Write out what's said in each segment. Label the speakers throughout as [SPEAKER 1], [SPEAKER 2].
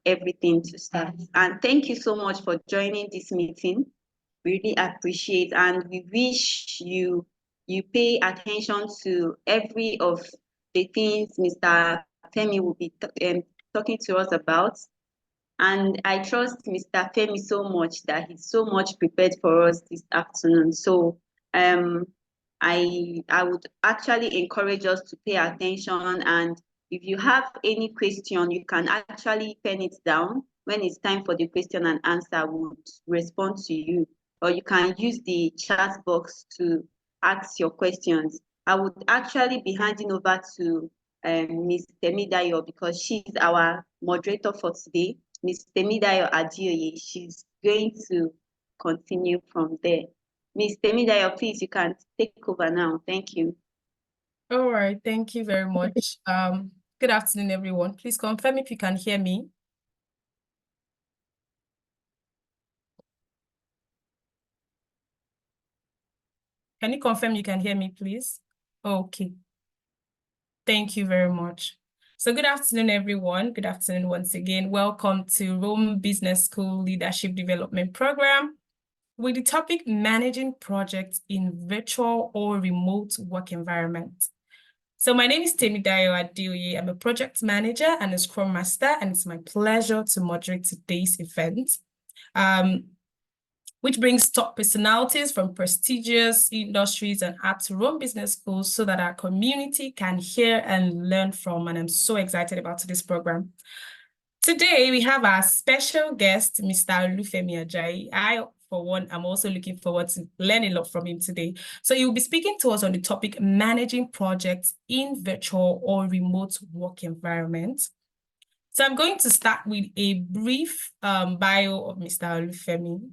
[SPEAKER 1] everything to start. And thank you so much for joining this meeting. Really appreciate, and we wish you pay attention to every of the things Mr. Femi will be talking to us about. And I trust Mr. Femi so much that he's so much prepared for us this afternoon. So I would actually encourage us to pay attention, and if you have any question, you can actually pen it down. When it's time for the question and answer, we'll respond to you. Or you can use the chat box to ask your questions. I would actually be handing over to Ms. Temidayo because she's our moderator for today. Ms. Temidayo Adioye, she's going to continue from there. Ms. Temidayo, please, you can take over now. Thank you.
[SPEAKER 2] All right, thank you very much. Good afternoon, everyone. Please confirm if you can hear me. Can you confirm you can hear me, please? Okay. Thank you very much. So good afternoon, everyone. Good afternoon once again. Welcome to Rome Business School Leadership Development Program with the topic Managing Projects in Virtual or Remote Work Environment. So my name is Temidayo Adioye. I'm a project manager and a scrum master, and it's my pleasure to moderate today's event, which brings top personalities from prestigious industries and apps to Rome Business Schools so that our community can hear and learn from. And I'm so excited about today's program. Today, we have our special guest, Mr. Olufemi Ajayi. I, for one, I'm also looking forward to learning a lot from him today. So he will be speaking to us on the topic managing projects in virtual or remote work environments. So I'm going to start with a brief bio of Mr. Olufemi.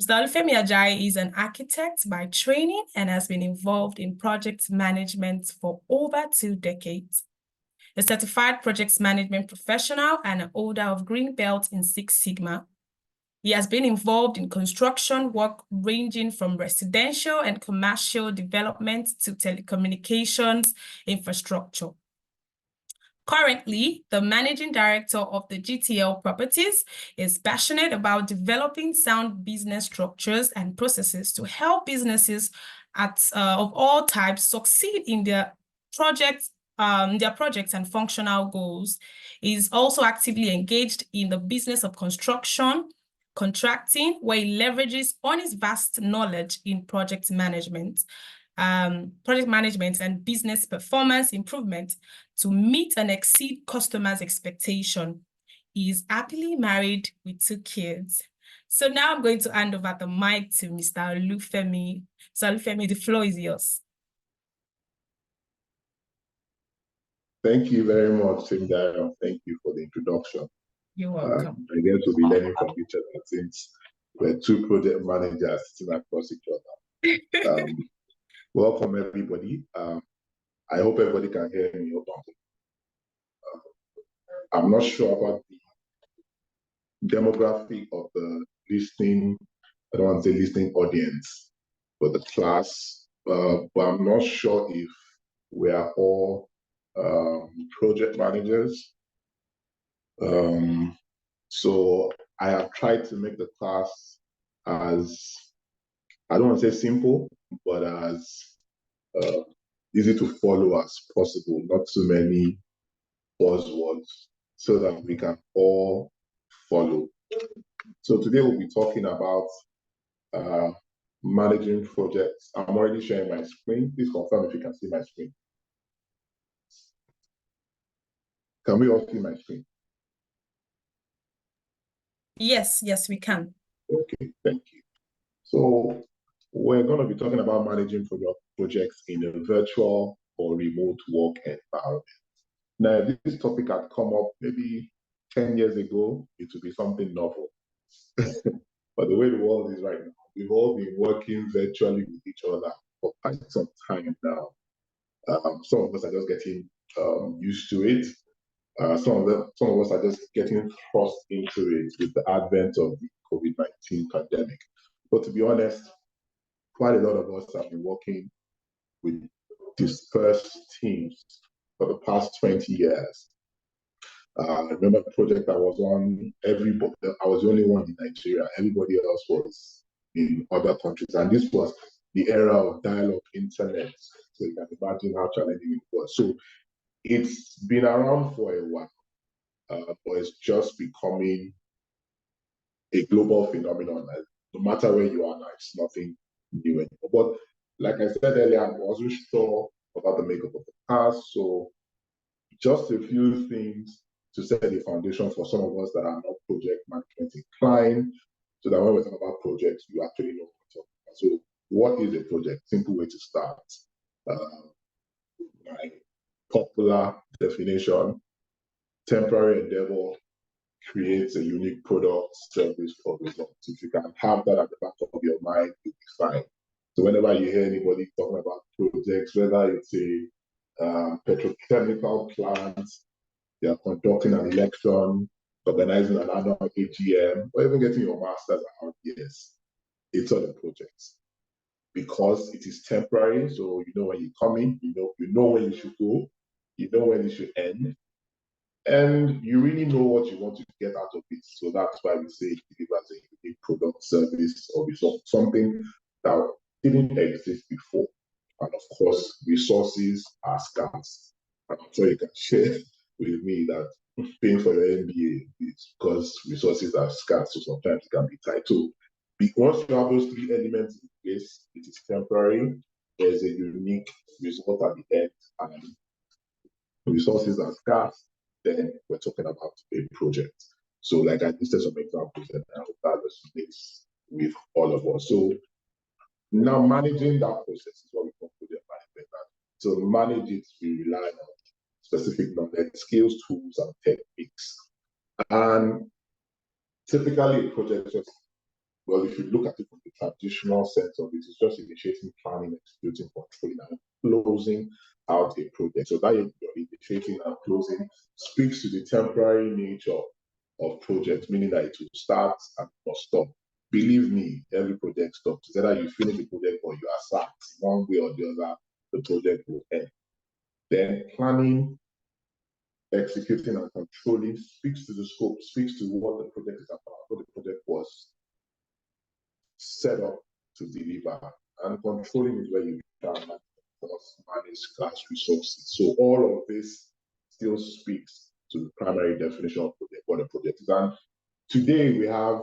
[SPEAKER 2] Mr. Olufemi Ajayi is an architect by training and has been involved in project management for over 2 decades. A certified project management professional and an holder of Green Belt in Six Sigma. He has been involved in construction work ranging from residential and commercial development to telecommunications infrastructure. Currently, the managing director of the GTL Properties is passionate about developing sound business structures and processes to help businesses of all types succeed in their projects and functional goals. He is also actively engaged in the business of construction, contracting, where he leverages on his vast knowledge in project management and business performance improvement to meet and exceed customers' expectation. He is happily married with 2 kids. So now I'm going to hand over the mic to Mr. Olufemi. So Olufemi, the floor is yours.
[SPEAKER 3] Thank you very much, Temidayo. Thank you for the introduction.
[SPEAKER 2] You're welcome.
[SPEAKER 3] I guess we'll be learning from each other since we're 2 project managers sitting across each other. Welcome, everybody. I hope everybody can hear me. I'm not sure about the demographic of the listening, I don't want to say listening audience, but the class, but I'm not sure if we are all project managers. So I have tried to make the class as, I don't want to say simple, but as easy to follow as possible, not too many buzzwords, so that we can all follow. So today we'll be talking about managing projects. I'm already sharing my screen. Please confirm if you can see my screen. Can we all see my screen?
[SPEAKER 2] Yes, we can.
[SPEAKER 3] Okay, thank you. So we're going to be talking about managing projects in a virtual or remote work environment. Now, if this topic had come up maybe 10 years ago, it would be something novel. But the way the world is right now, we've all been working virtually with each other for quite some time now. Some of us are just getting used to it. Some of us are just getting thrust into it with the advent of the COVID-19 pandemic. But to be honest, quite a lot of us have been working with dispersed teams for the past 20 years. I remember the project I was on, I was the only one in Nigeria. Everybody else was in other countries. And this was the era of dial-up internet. So you can imagine how challenging it was. So it's been around for a while, but it's just becoming a global phenomenon. No matter where you are now, it's nothing new anymore. But like I said earlier, I wasn't sure about the makeup of the past. So just a few things to set the foundation for some of us that are not project management inclined, so that when we talk about projects, you actually know what we're talking about. So what is a project? Simple way to start. My popular definition: temporary endeavor creates a unique product, service, or result. If you can have that at the back of your mind, you'll be fine. So whenever you hear anybody talking about projects, whether it's a petrochemical plant, they are conducting an election, organizing an annual AGM, or even getting your master's at RPS, it's all a project. Because it is temporary, so you know when you come in, you know when you should go, you know when it should end, and you really know what you want to get out of it. So that's why we say it delivers a unique product, service, or result, something that didn't exist before. And of course, resources are scarce. And I'm sure you can share with me that paying for your MBA is because resources are scarce, so sometimes it can be tight. So once you have those three elements in place, it is temporary, there's a unique result at the end, and resources are scarce, then we're talking about a project. So like I listed some examples, and I hope that resonates with all of us. So now managing that process is what we call project management. And to manage it, we rely on specific knowledge, skills, tools, and techniques. And typically a project just, well, if you look at it from the traditional sense of it, it's just initiating, planning, executing, controlling, and closing out a project. So that you're initiating and closing speaks to the temporary nature of projects, meaning that it will start and not stop. Believe me, every project stops. It's either you finish the project or you are sacked. One way or the other, the project will end. Then planning, executing, and controlling speaks to the scope, speaks to what the project is about, what the project was set up to deliver. And controlling is where you can manage scarce resources. So all of this still speaks to the primary definition of what a project is. And today we have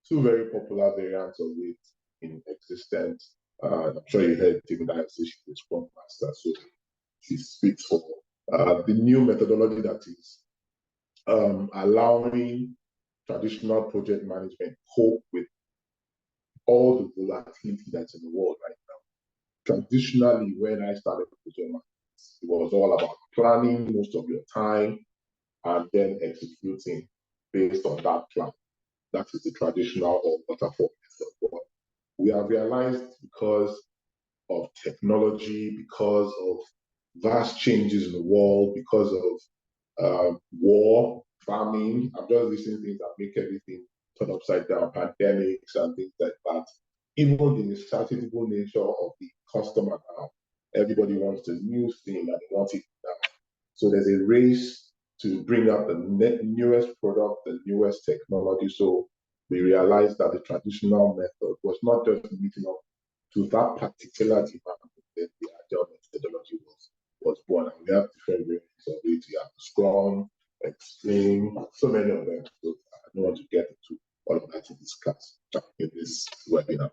[SPEAKER 3] two very popular variants of it in existence. I'm sure you heard Timothy say she's a Scrum Master, so she speaks for the new methodology that is allowing traditional project management cope with all the volatility that's in the world right now. Traditionally, when I started project management, it was all about planning most of your time and then executing based on that plan. That is the traditional or waterfall method. But we have realized, because of technology, because of vast changes in the world, because of war, famine, I'm just listing things that make everything turn upside down, pandemics and things like that. Even the insatiable nature of the customer now, everybody wants the new thing and they want it now. So there's a race to bring out the newest product, the newest technology. So we realized that the traditional method was not just meeting up to that particular demand. Then the agile methodology was born. And we have different variants of it. We have Scrum, Extreme, so many of them. So I don't want to get into all of that to discuss in this webinar.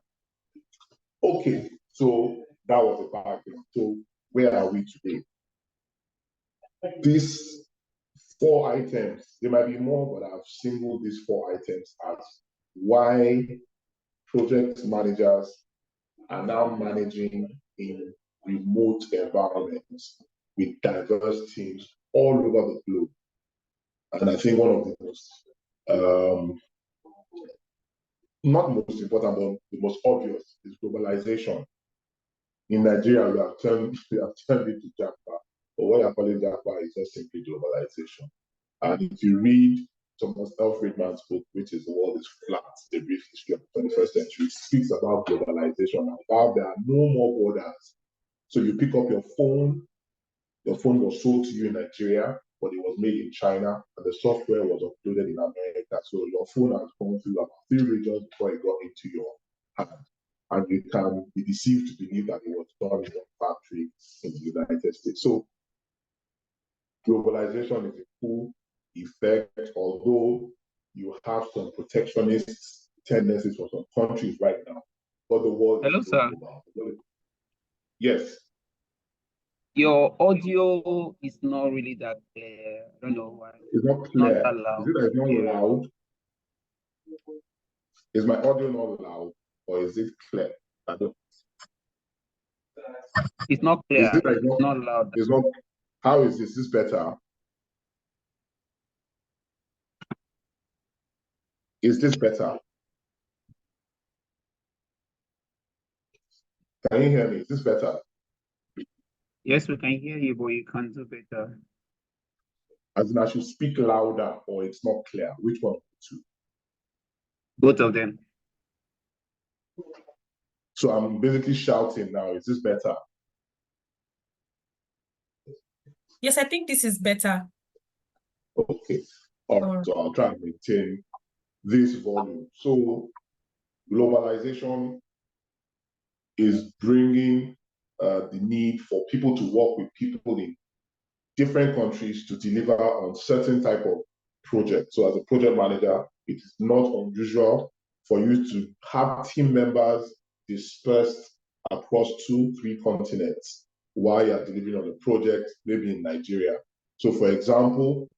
[SPEAKER 3] Okay, so that was the background. So where are we today? These 4 items, there might be more, but I've singled these 4 items as why project managers are now managing in remote environments with diverse teams all over the globe. And I think one of the most, not most important, but the most obvious is globalization. In Nigeria, we have turned it to Japa, but what you're calling Japa is just simply globalization. And if you read Thomas L. Friedman's book, which is The World is Flat, A Brief History of the 21st Century, speaks about globalization and how there are no more borders. So you pick up your phone was sold to you in Nigeria, but it was made in China, and the software was uploaded in America. So your phone has gone through about 3 regions before it got into your hand. And you can be deceived to believe that it was done in a factory in the United States. So globalization is a full effect, although you have some protectionist tendencies for some countries right now. But the world
[SPEAKER 4] Hello,
[SPEAKER 3] is
[SPEAKER 4] sir.
[SPEAKER 3] global. Yes.
[SPEAKER 4] Your audio is not really that clear. I don't know why.
[SPEAKER 3] It's not
[SPEAKER 4] Not
[SPEAKER 3] clear.
[SPEAKER 4] that
[SPEAKER 3] Is
[SPEAKER 4] loud.
[SPEAKER 3] it that it's not
[SPEAKER 4] Yeah.
[SPEAKER 3] loud? Is my audio not loud, or is it clear? I don't.
[SPEAKER 4] It's not
[SPEAKER 3] Is
[SPEAKER 4] clear.
[SPEAKER 3] it that
[SPEAKER 4] It's not loud.
[SPEAKER 3] It's not. How is this? Is this better? Is this better? Can you hear me? Is this better?
[SPEAKER 4] Yes, we can hear you, but you can do better.
[SPEAKER 3] As in, I should speak louder, or it's not clear. Which one of the two?
[SPEAKER 4] Both of them.
[SPEAKER 3] So I'm basically shouting now. Is this better?
[SPEAKER 2] Yes, I think this is better.
[SPEAKER 3] Okay. All right. So I'll try and maintain this volume. So globalization is bringing the need for people to work with people in different countries to deliver on certain type of projects. So as a project manager, it is not unusual for you to have team members dispersed across 2-3 continents while you're delivering on a project, maybe in Nigeria. So for example,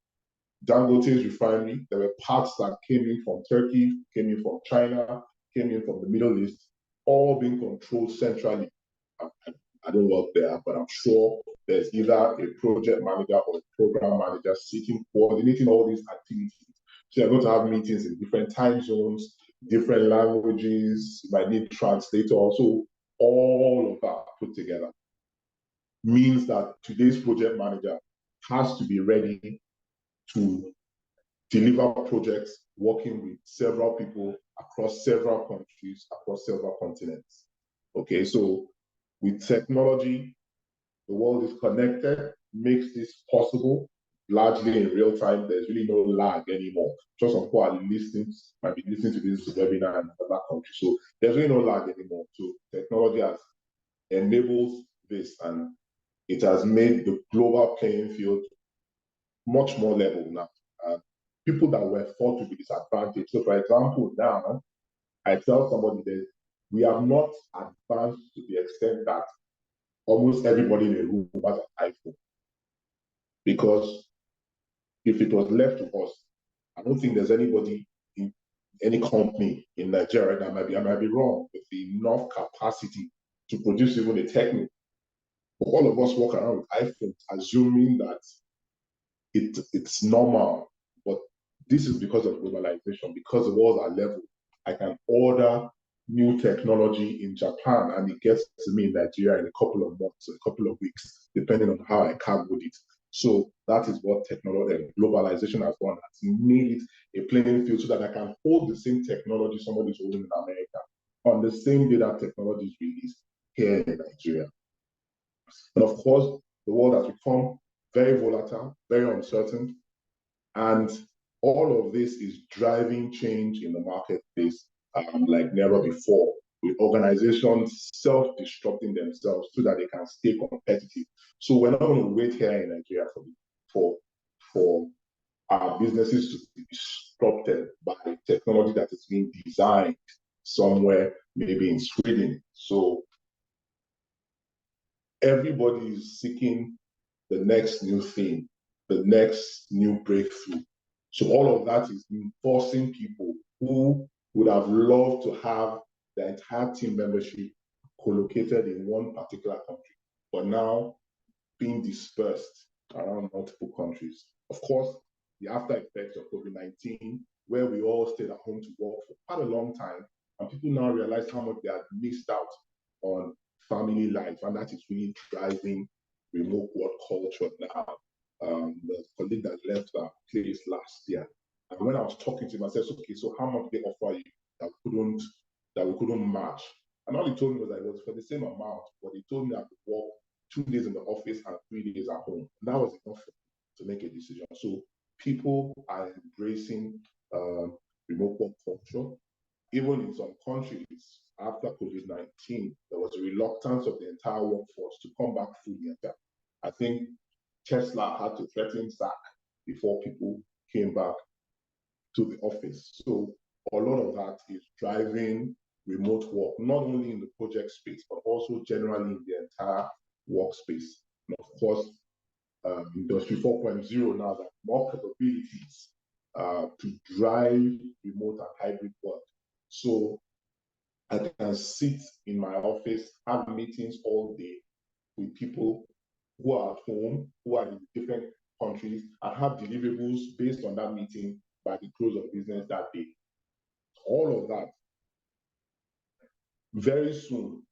[SPEAKER 3] Dangote's refinery, there were parts that came in from Turkey, came in from China, came in from the Middle East, all being controlled centrally. I don't work there, but I'm sure there's either a project manager or a program manager sitting coordinating all these activities. So you're going to have meetings in different time zones, different languages, you might need translators. So all of that put together means that today's project manager has to be ready to deliver projects working with several people across several countries, across several continents. Okay, so with technology, the world is connected, makes this possible largely in real time. There's really no lag anymore. Just some people are listening, might be listening to this webinar in other countries. So there's really no lag anymore. So technology has enabled this, and it has made the global playing field much more level now. People that were thought to be disadvantaged. So for example, now I tell somebody that we have not advanced to the extent that almost everybody in the room has an iPhone. Because if it was left to us, I don't think there's anybody in any company in Nigeria that I might be wrong, with enough capacity to produce even a Techno. But all of us walk around with iPhones, assuming that it's normal. But this is because of globalization, because the world are level. I can order new technology in Japan and it gets to me in Nigeria in a couple of months, a couple of weeks, depending on how I cargoed it. So that is what technology, globalization has done. It's made it a playing field so that I can hold the same technology somebody is holding in America on the same day that technology is released here in Nigeria. And of course, the world has become very volatile, very uncertain, and all of this is driving change in the marketplace like never before, with organizations self-destructing themselves so that they can stay competitive. So we're not going to wait here in Nigeria for our businesses to be disrupted by technology that is being designed somewhere, maybe in Sweden. So everybody is seeking the next new thing, the next new breakthrough. So all of that is forcing people who would have loved to have the entire team membership co-located in one particular country, but now being dispersed around multiple countries. Of course, the after effects of COVID-19, where we all stayed at home to work for quite a long time, and people now realize how much they had missed out on family life, and that is really driving remote work culture now. The colleague that left our place last year, and when I was talking to him, I said, "Okay, so how much they offer you that we couldn't match?" And all he told me was that it was for the same amount, but he told me I could work 2 days in the office and 3 days at home. And that was enough for me. to make a decision. So people are embracing remote work culture. Even in some countries, after COVID-19, there was a reluctance of the entire workforce to come back fully. I think Tesla had to threaten sack before people came back to the office. So a lot of that is driving remote work, not only in the project space, but also generally in the entire workspace. And of course, Industry 4.0 now that more capabilities to drive remote and hybrid work. So I can sit in my office, have meetings all day with people who are at home, who are in different countries, and have deliverables based on that meeting by the close of business that day. All of that, very soon,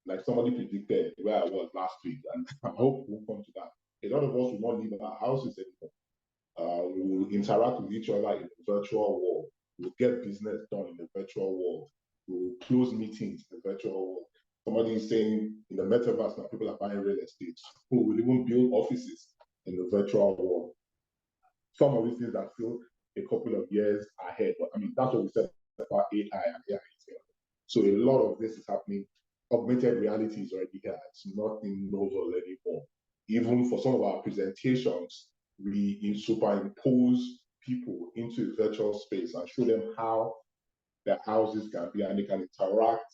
[SPEAKER 3] like somebody predicted where I was last week, and I hope we'll come to that. A lot of us will not leave our houses anymore. We will interact with each other in the virtual world. We'll get business done in the virtual world. We will close meetings in the virtual world. Somebody is saying in the metaverse now people are buying real estate. We will even build offices in the virtual world. Some of these things are still a couple of years ahead, but I mean that's what we said about AI and AI. So a lot of this is happening. Augmented reality is already here. It's nothing novel anymore. Even for some of our presentations, we superimpose people into a virtual space and show them how their houses can be, and they can interact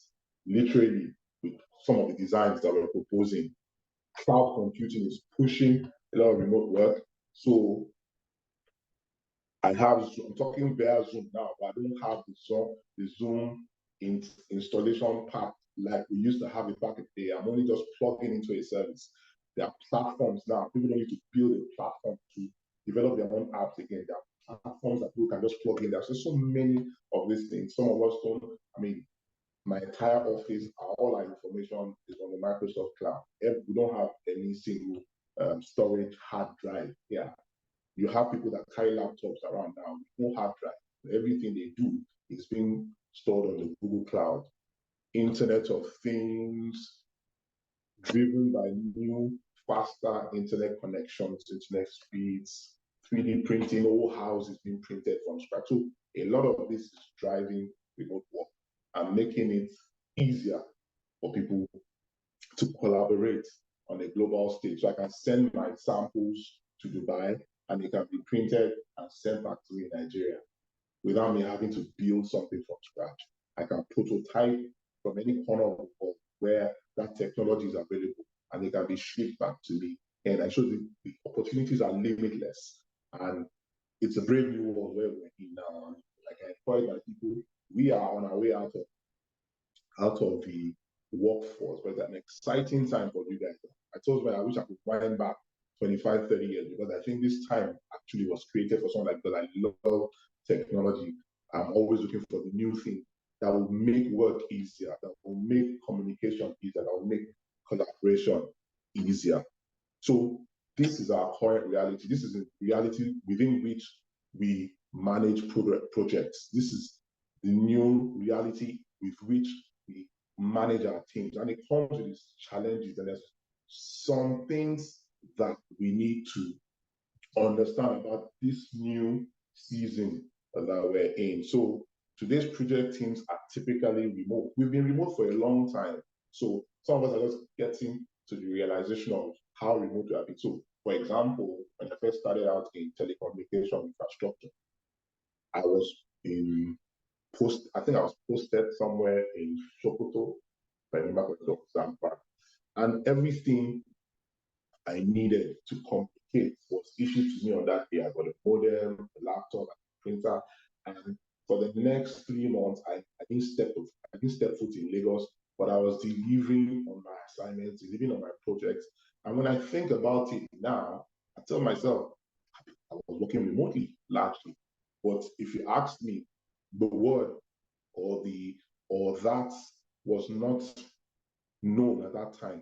[SPEAKER 3] literally with some of the designs that we're proposing. Cloud computing is pushing a lot of remote work. So I'm talking via Zoom now, but I don't have the Zoom installation part like we used to have it back in the day. I'm only just plugging into a service. There are platforms now. People don't need to build a platform to develop their own apps again. There are platforms that people can just plug in. There's just so many of these things. Some of us don't, I mean, my entire office, all our information is on the Microsoft cloud. We don't have any single storage hard drive here. You have people that carry laptops around now, no hard drive. Everything they do is being stored on the Google Cloud. Internet of Things, driven by new, faster internet connections, internet speeds, 3D printing, whole houses being printed from scratch. So a lot of this is driving remote work and making it easier for people to collaborate on a global stage. So I can send my samples to Dubai and they can be printed and sent back to me in Nigeria without me having to build something from scratch. I can prototype from any corner of the world where that technology is available and they can be shipped back to me. And I show the opportunities are limitless. And it's a brave new world where we're in now. Like I employ my people, we are on our way out of the workforce, but it's an exciting time for you guys. I told you I wish I could wind back 25, 30 years because I think this time actually was created for someone like that. I love technology. I'm always looking for the new thing that will make work easier, that will make communication easier, that will make collaboration easier. So this is our current reality. This is a reality within which we manage projects. This is the new reality with which we manage our teams. And it comes with its challenges, and there's some things that we need to understand about this new season that we're in. So today's project teams are typically remote. We've been remote for a long time. So some of us are just getting to the realization of how remote we have been. So for example, when I first started out in telecommunication infrastructure, I was I think I was posted somewhere in Sokoto, if I remember correctly, and everything I needed to communicate was issued to me on that day. I got a modem, a laptop, a printer, and for the next 3 months, I didn't step foot in Lagos, but I was delivering on my assignments, delivering on my projects. And when I think about it now, I tell myself, I was working remotely largely. But if you ask me, the word or that was not known at that time.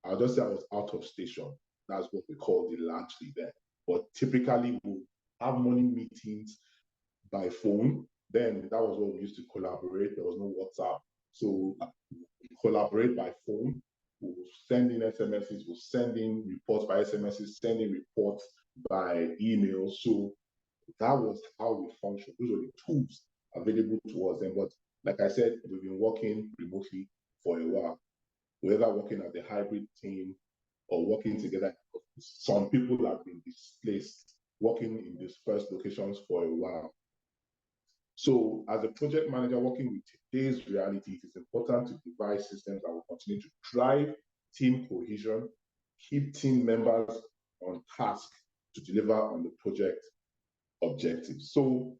[SPEAKER 3] I'll just say I was out of station. That's what we call the largely there. But typically we'll have morning meetings by phone. Then that was what we used to collaborate. There was no WhatsApp. So we collaborate by phone. We'll send in SMSs, we'll send in reports by SMSs, send in reports by email. So that was how we functioned. Those were the tools available to us then. But like I said, we've been working remotely for a while, whether working at the hybrid team or working together. Some people have been displaced, working in dispersed locations for a while. So as a project manager working with today's reality, it is important to devise systems that will continue to drive team cohesion, keep team members on task to deliver on the project objectives. So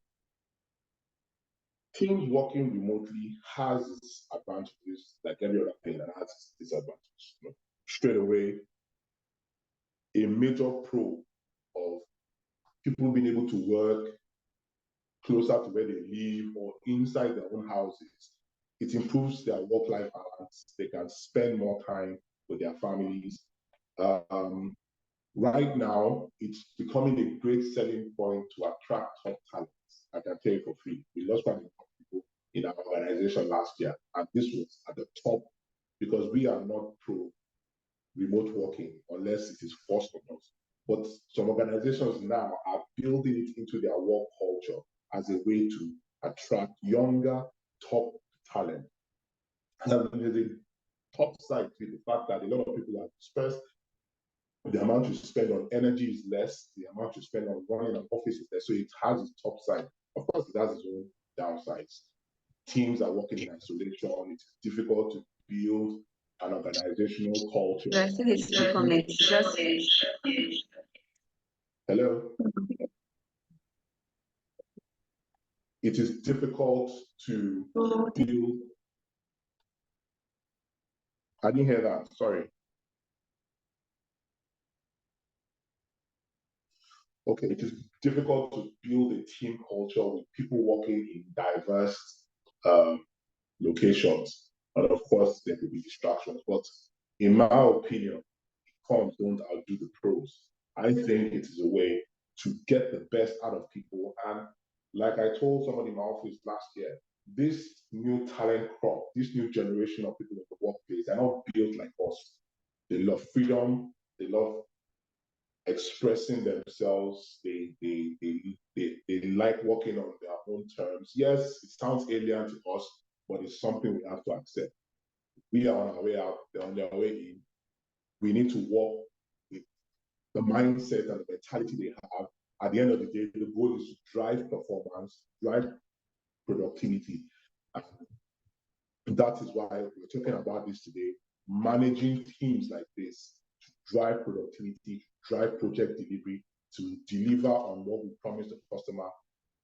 [SPEAKER 3] teams working remotely has its advantages, like every other thing, and has its disadvantages. You know, straight away, a major pro of people being able to work closer to where they live or inside their own houses, it improves their work-life balance. They can spend more time with their families. Right now, it's becoming a great selling point to attract top talents. I can tell you for free. We lost quite a lot of people in our organization last year, and this was at the top because we are not pro remote working unless it is forced on us. But some organizations now are building it into their work culture as a way to attract younger, top talent. And there's a top side to the fact that a lot of people are dispersed. The amount you spend on energy is less, the amount you spend on running an office is less, so it has its top side. Of course, it has its own downsides. Teams are working in isolation, it's difficult to build an organizational culture. Hello? It is difficult to build. I didn't hear that, sorry. Okay, it is difficult to build a team culture with people working in diverse locations. And of course, there could be distractions. But in my opinion, cons don't outdo the pros. I think it is a way to get the best out of people. And like I told somebody in my office last year, this new talent crop, this new generation of people in the workplace, they're not built like us. They love freedom, they love expressing themselves, they like working on their own terms. Yes, it sounds alien to us, but it's something we have to accept. We are on our way out, they're on their way in. We need to work with the mindset and the mentality they have. At the end of the day, the goal is to drive performance, drive productivity. And that is why we're talking about this today, managing teams like this to drive productivity, drive project delivery, to deliver on what we promise the customer,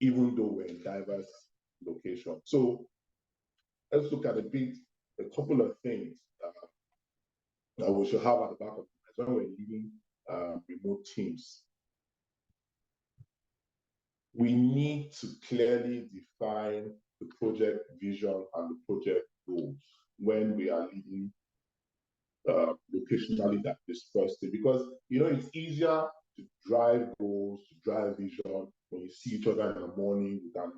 [SPEAKER 3] even though we're in diverse locations. So let's look at a couple of things that we should have at the back of the mind when we're leading remote teams. We need to clearly define the project vision and the project goals when we are leading locationally that dispersed, because it's easier to drive goals, to drive vision when you see each other in the morning. You can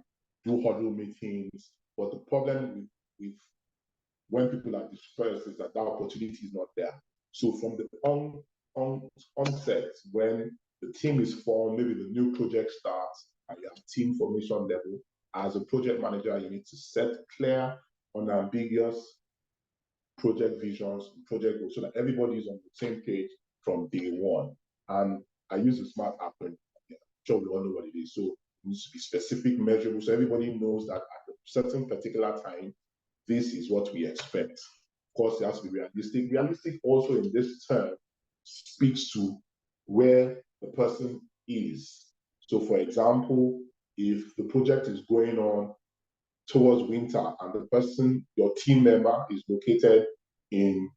[SPEAKER 3] do huddle meetings, but the problem with when people are dispersed is that opportunity is not there. So from the onset, when the team is formed, maybe the new project starts, and you have team formation level, as a project manager, you need to set clear, unambiguous project visions, project goals, so that everybody is on the same page from day one. And I use the SMART acronym. I'm sure we all know what it is. So it needs to be specific, measurable, so everybody knows that at a certain particular time, this is what we expect. Of course, it has to be realistic. Realistic also in this term speaks to where the person is. So for example, if the project is going on towards winter and the person, your team member, is located in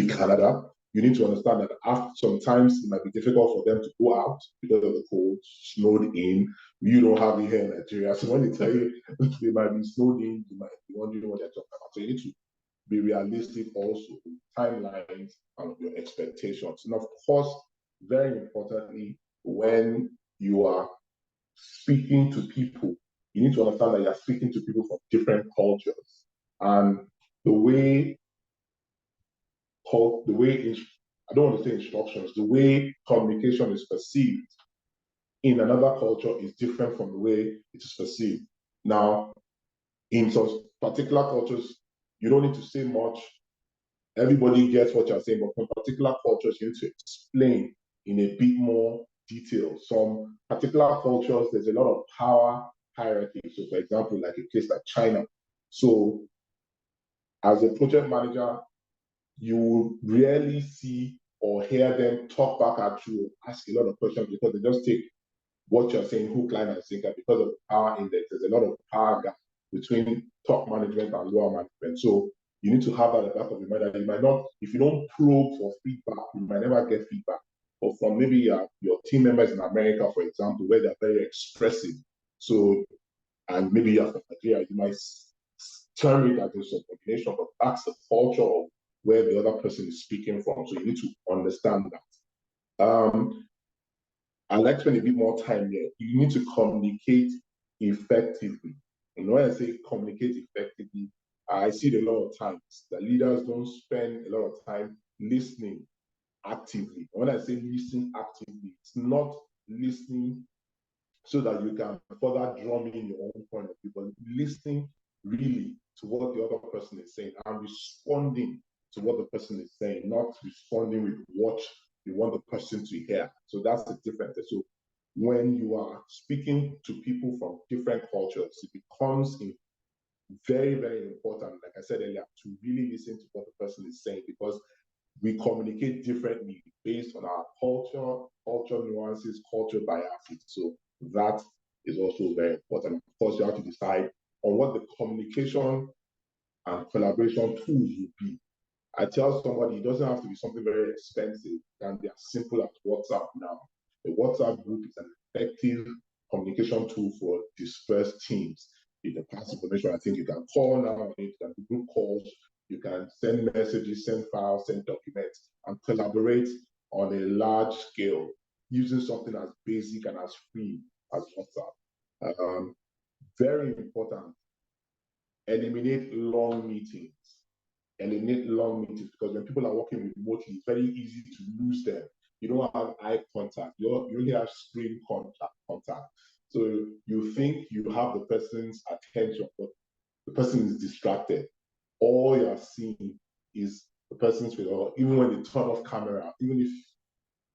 [SPEAKER 3] Canada, you need to understand that after sometimes it might be difficult for them to go out because of the cold, snowed in. You don't have it here in Nigeria. So when they tell you they might be snowed in, you might be wondering what they're talking about. So you need to be realistic also, timelines and your expectations. And of course, very importantly, when you are speaking to people, you need to understand that you're speaking to people from different cultures. And the way I don't want to say instructions, the way communication is perceived in another culture is different from the way it is perceived. Now, in some particular cultures, you don't need to say much. Everybody gets what you're saying, but from particular cultures, you need to explain in a bit more detail. Some particular cultures, there's a lot of power hierarchy. So, for example, like a place like China. So, as a project manager, you rarely see or hear them talk back at you, ask a lot of questions, because they just take what you're saying hook, line, and sinker. Because of the power index, there's a lot of power gap between top management and lower management. So you need to have that at the back of your mind that you might not, if you don't probe for feedback, you might never get feedback. Or from maybe your team members in America, for example, where they're very expressive. So, and maybe you're from Nigeria, you might term it as a subordination, but that's the culture of where the other person is speaking from. So you need to understand that. I'd like to spend a bit more time here. You need to communicate effectively. And when I say communicate effectively, I see it a lot of times that leaders don't spend a lot of time listening actively. When I say listen actively, it's not listening so that you can further drum in your own point of view, but listening really to what the other person is saying and responding to what the person is saying, not responding with what you want the person to hear. So that's the difference. So when you are speaking to people from different cultures, it becomes very, very important, like I said earlier, to really listen to what the person is saying, because we communicate differently based on our culture nuances, culture biases. So that is also very important. Of course, you have to decide on what the communication and collaboration tools will be. I tell somebody it doesn't have to be something very expensive. It can be as simple as WhatsApp now. The WhatsApp group is an effective communication tool for dispersed teams. You can pass information. I think you can call now, you can do group calls, you can send messages, send files, send documents, and collaborate on a large scale using something as basic and as free as WhatsApp. Very important. Eliminate long meetings. Eliminate long meetings, because when people are working remotely, it's very easy to lose them. You don't have eye contact. You only have screen contact. So you think you have the person's attention, but the person is distracted. All you're seeing is the person's face, or even when they turn off camera, even if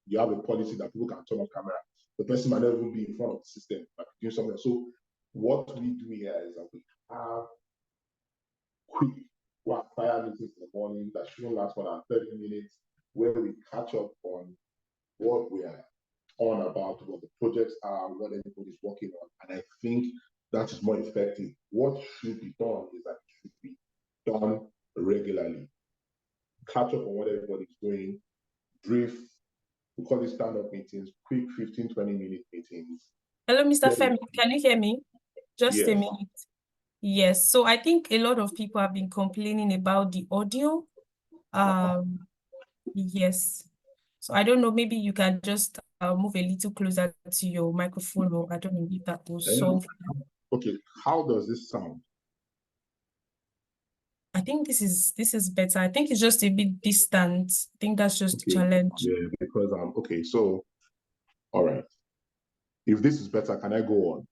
[SPEAKER 3] you have a policy that people can turn off camera, the person might not even be in front of the system, but doing something. So what we do here is that we have quick fire meetings in the morning that shouldn't last more than 30 minutes, where we catch up on what we are on about, what the projects are, what everybody's working on. And I think that is more effective. What should be done is that it should be done regularly. Catch up on what everybody's doing, brief, we call it stand-up meetings, quick 15, 20-minute meetings.
[SPEAKER 2] Hello, Mr. Femi, can you hear me? Just a minute. Yes, so I think a lot of people have been complaining about the audio. Yes. So I don't know, maybe you can just move a little closer to your microphone, or I don't know if that will solve.
[SPEAKER 3] Okay, how does this sound?
[SPEAKER 2] I think this is better. I think it's just a bit distant. I think that's just the challenge.
[SPEAKER 3] Yeah, because okay, so all right. If this is better, can I go on?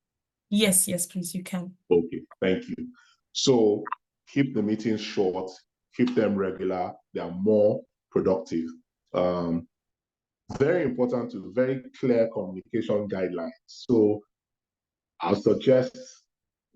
[SPEAKER 2] Yes, please, you can.
[SPEAKER 3] Okay, thank you. So keep the meetings short, keep them regular, they are more productive. Very important to very clear communication guidelines. So I'll suggest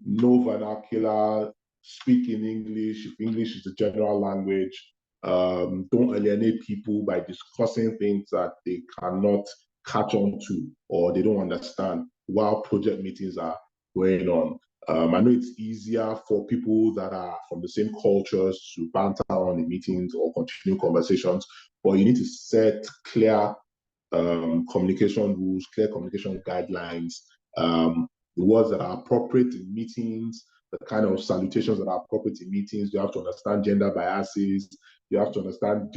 [SPEAKER 3] no vernacular, speak in English, if English is the general language. Don't alienate people by discussing things that they cannot catch on to or they don't understand while project meetings are going on. I know it's easier for people that are from the same cultures to banter on the meetings or continue conversations, but you need to set clear communication rules, clear communication guidelines, the words that are appropriate in meetings, the kind of salutations that are appropriate in meetings. You have to understand gender biases. You have to understand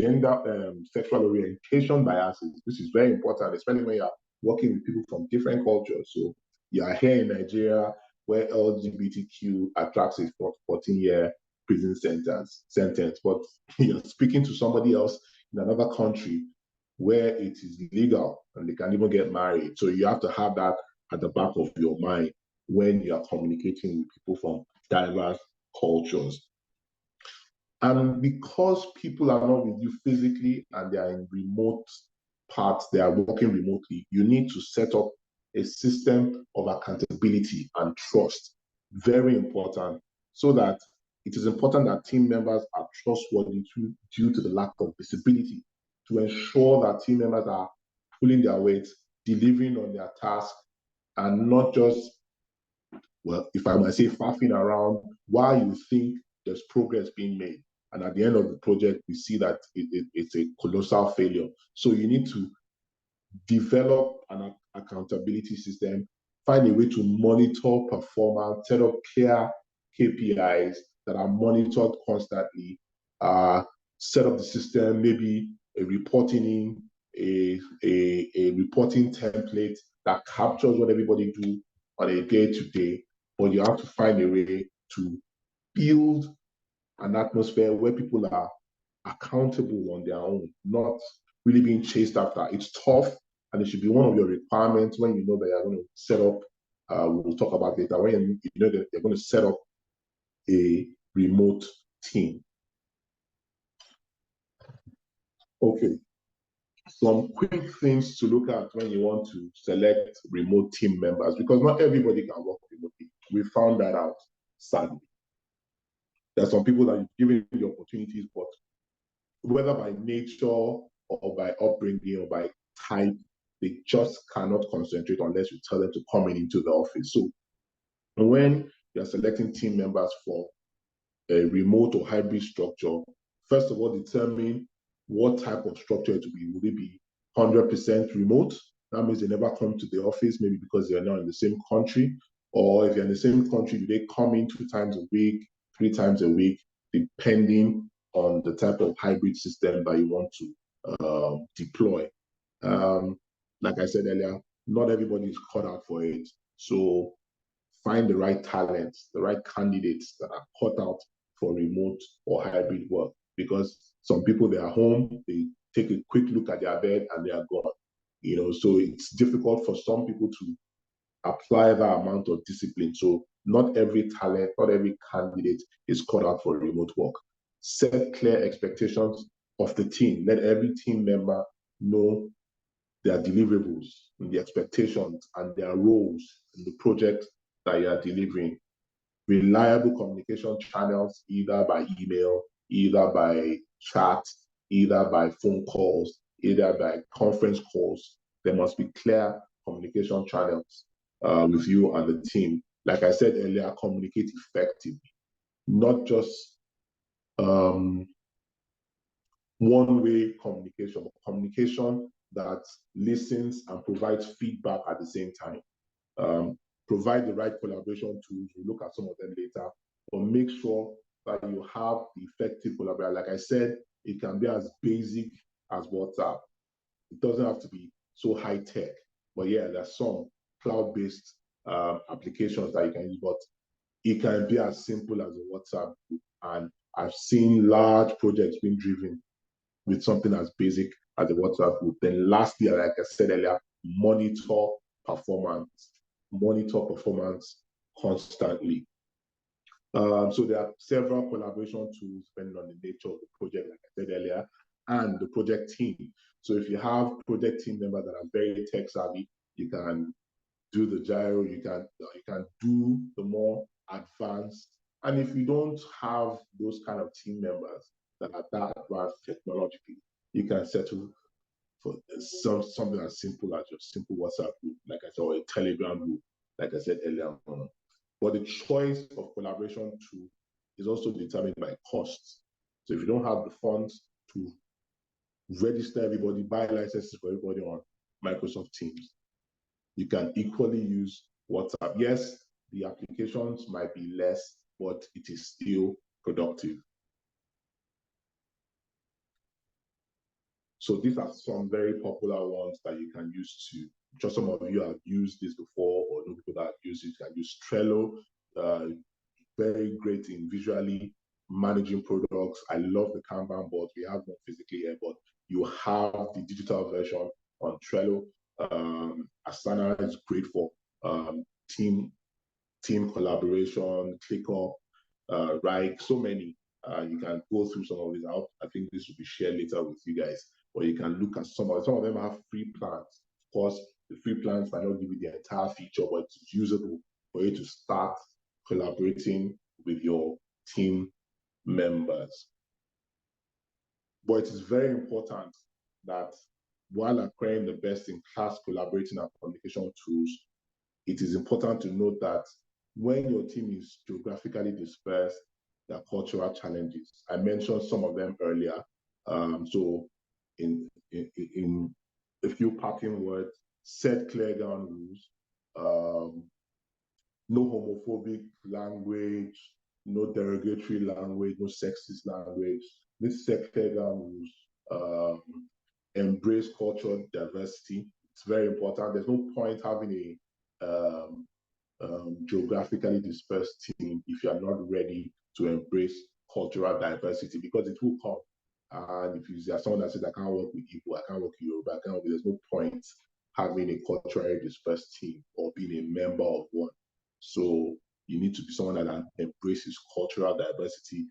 [SPEAKER 3] sexual orientation biases. This is very important, especially when you're working with people from different cultures. So you are here in Nigeria, where LGBTQ attracts a 14-year prison sentence, but you're speaking to somebody else in another country where it is legal and they can even get married. So you have to have that at the back of your mind when you are communicating with people from diverse cultures. And because people are not with you physically and they are in remote parts, they are working remotely, you need to set up a system of accountability and trust. Very important, so that it is important that team members are trustworthy due to the lack of visibility, to ensure that team members are pulling their weight, delivering on their task, and not just, well, if I might say, faffing around while you think there's progress being made. And at the end of the project, we see that it's a colossal failure. So you need to develop an accountability system, find a way to monitor performance, set up clear KPIs that are monitored constantly, set up the system, maybe a reporting a reporting template that captures what everybody do on a day-to-day, but you have to find a way to build an atmosphere where people are accountable on their own, not really being chased after. It's tough, and it should be one of your requirements when you know that you're going to set up, we'll talk about later, when you know that you're going to set up a remote team. Okay, some quick things to look at when you want to select remote team members, because not everybody can work remotely. We found that out, sadly. There are some people that you've given the opportunities, but whether by nature or by upbringing or by type, they just cannot concentrate unless you tell them to come into the office. So when you're selecting team members for a remote or hybrid structure, first of all, determine what type of structure it will be. Will it be 100% remote? That means they never come to the office, maybe because they're not in the same country. Or if you're in the same country, do they come in 2 times a week, 3 times a week, depending on the type of hybrid system that you want to deploy. Like I said earlier, not everybody is cut out for it. So find the right talents, the right candidates that are cut out for remote or hybrid work. Because some people, they are home, they take a quick look at their bed and they are gone. So it's difficult for some people to apply that amount of discipline. So not every talent, not every candidate is cut out for remote work. Set clear expectations of the team. Let every team member know their deliverables, and the expectations, and their roles in the project that you are delivering. Reliable communication channels, either by email, either by chat, either by phone calls, either by conference calls. There must be clear communication channels with you and the team. Like I said earlier, communicate effectively, not just one-way communication, but communication that listens and provides feedback at the same time. Provide the right collaboration tools. We'll look at some of them later, but make sure that you have the effective collaboration. Like I said, it can be as basic as WhatsApp. It doesn't have to be so high tech, but yeah, there's some cloud-based applications that you can use, but it can be as simple as a WhatsApp group. And I've seen large projects being driven with something as basic as a WhatsApp group. Then lastly, like I said earlier, monitor performance constantly. So there are several collaboration tools depending on the nature of the project, like I said earlier, and the project team. So if you have project team members that are very tech savvy, you can do the gyro, you can do the more advanced. And if you don't have those kind of team members that are that advanced technologically, you can settle for something as simple as your simple WhatsApp group, like I said, or a Telegram group, like I said earlier on. But the choice of collaboration tool is also determined by costs. So if you don't have the funds to register everybody, buy licenses for everybody on Microsoft Teams, you can equally use WhatsApp. Yes, the applications might be less, but it is still productive. So these are some very popular ones that you can use to, just some of you have used this before, or know people that have used it. You can use Trello, very great in visually managing products. I love the Kanban board. We have one physically here, but You have the digital version on Trello. Asana is great for team collaboration, ClickUp, right? So many. You can go through some of these out. I think this will be shared later with you guys, or you can look at some of them have free plans. Of course, the free plans might not give you the entire feature, but it's usable for you to start collaborating with your team members. But it is very important that while acquiring the best-in-class collaborating and communication tools, it is important to note that when your team is geographically dispersed, there are cultural challenges. I mentioned some of them earlier. So in a few parting words, set clear ground rules, no homophobic language, no derogatory language, no sexist language. This set clear ground rules. Embrace cultural diversity. It's very important. There's no point having a geographically dispersed team if you are not ready to embrace cultural diversity, because it will come. And if you are someone that says, I can't work with Igbo, I can't work with Yoruba, I can't work with, there's no point having a culturally dispersed team or being a member of one. So you need to be someone that embraces cultural diversity,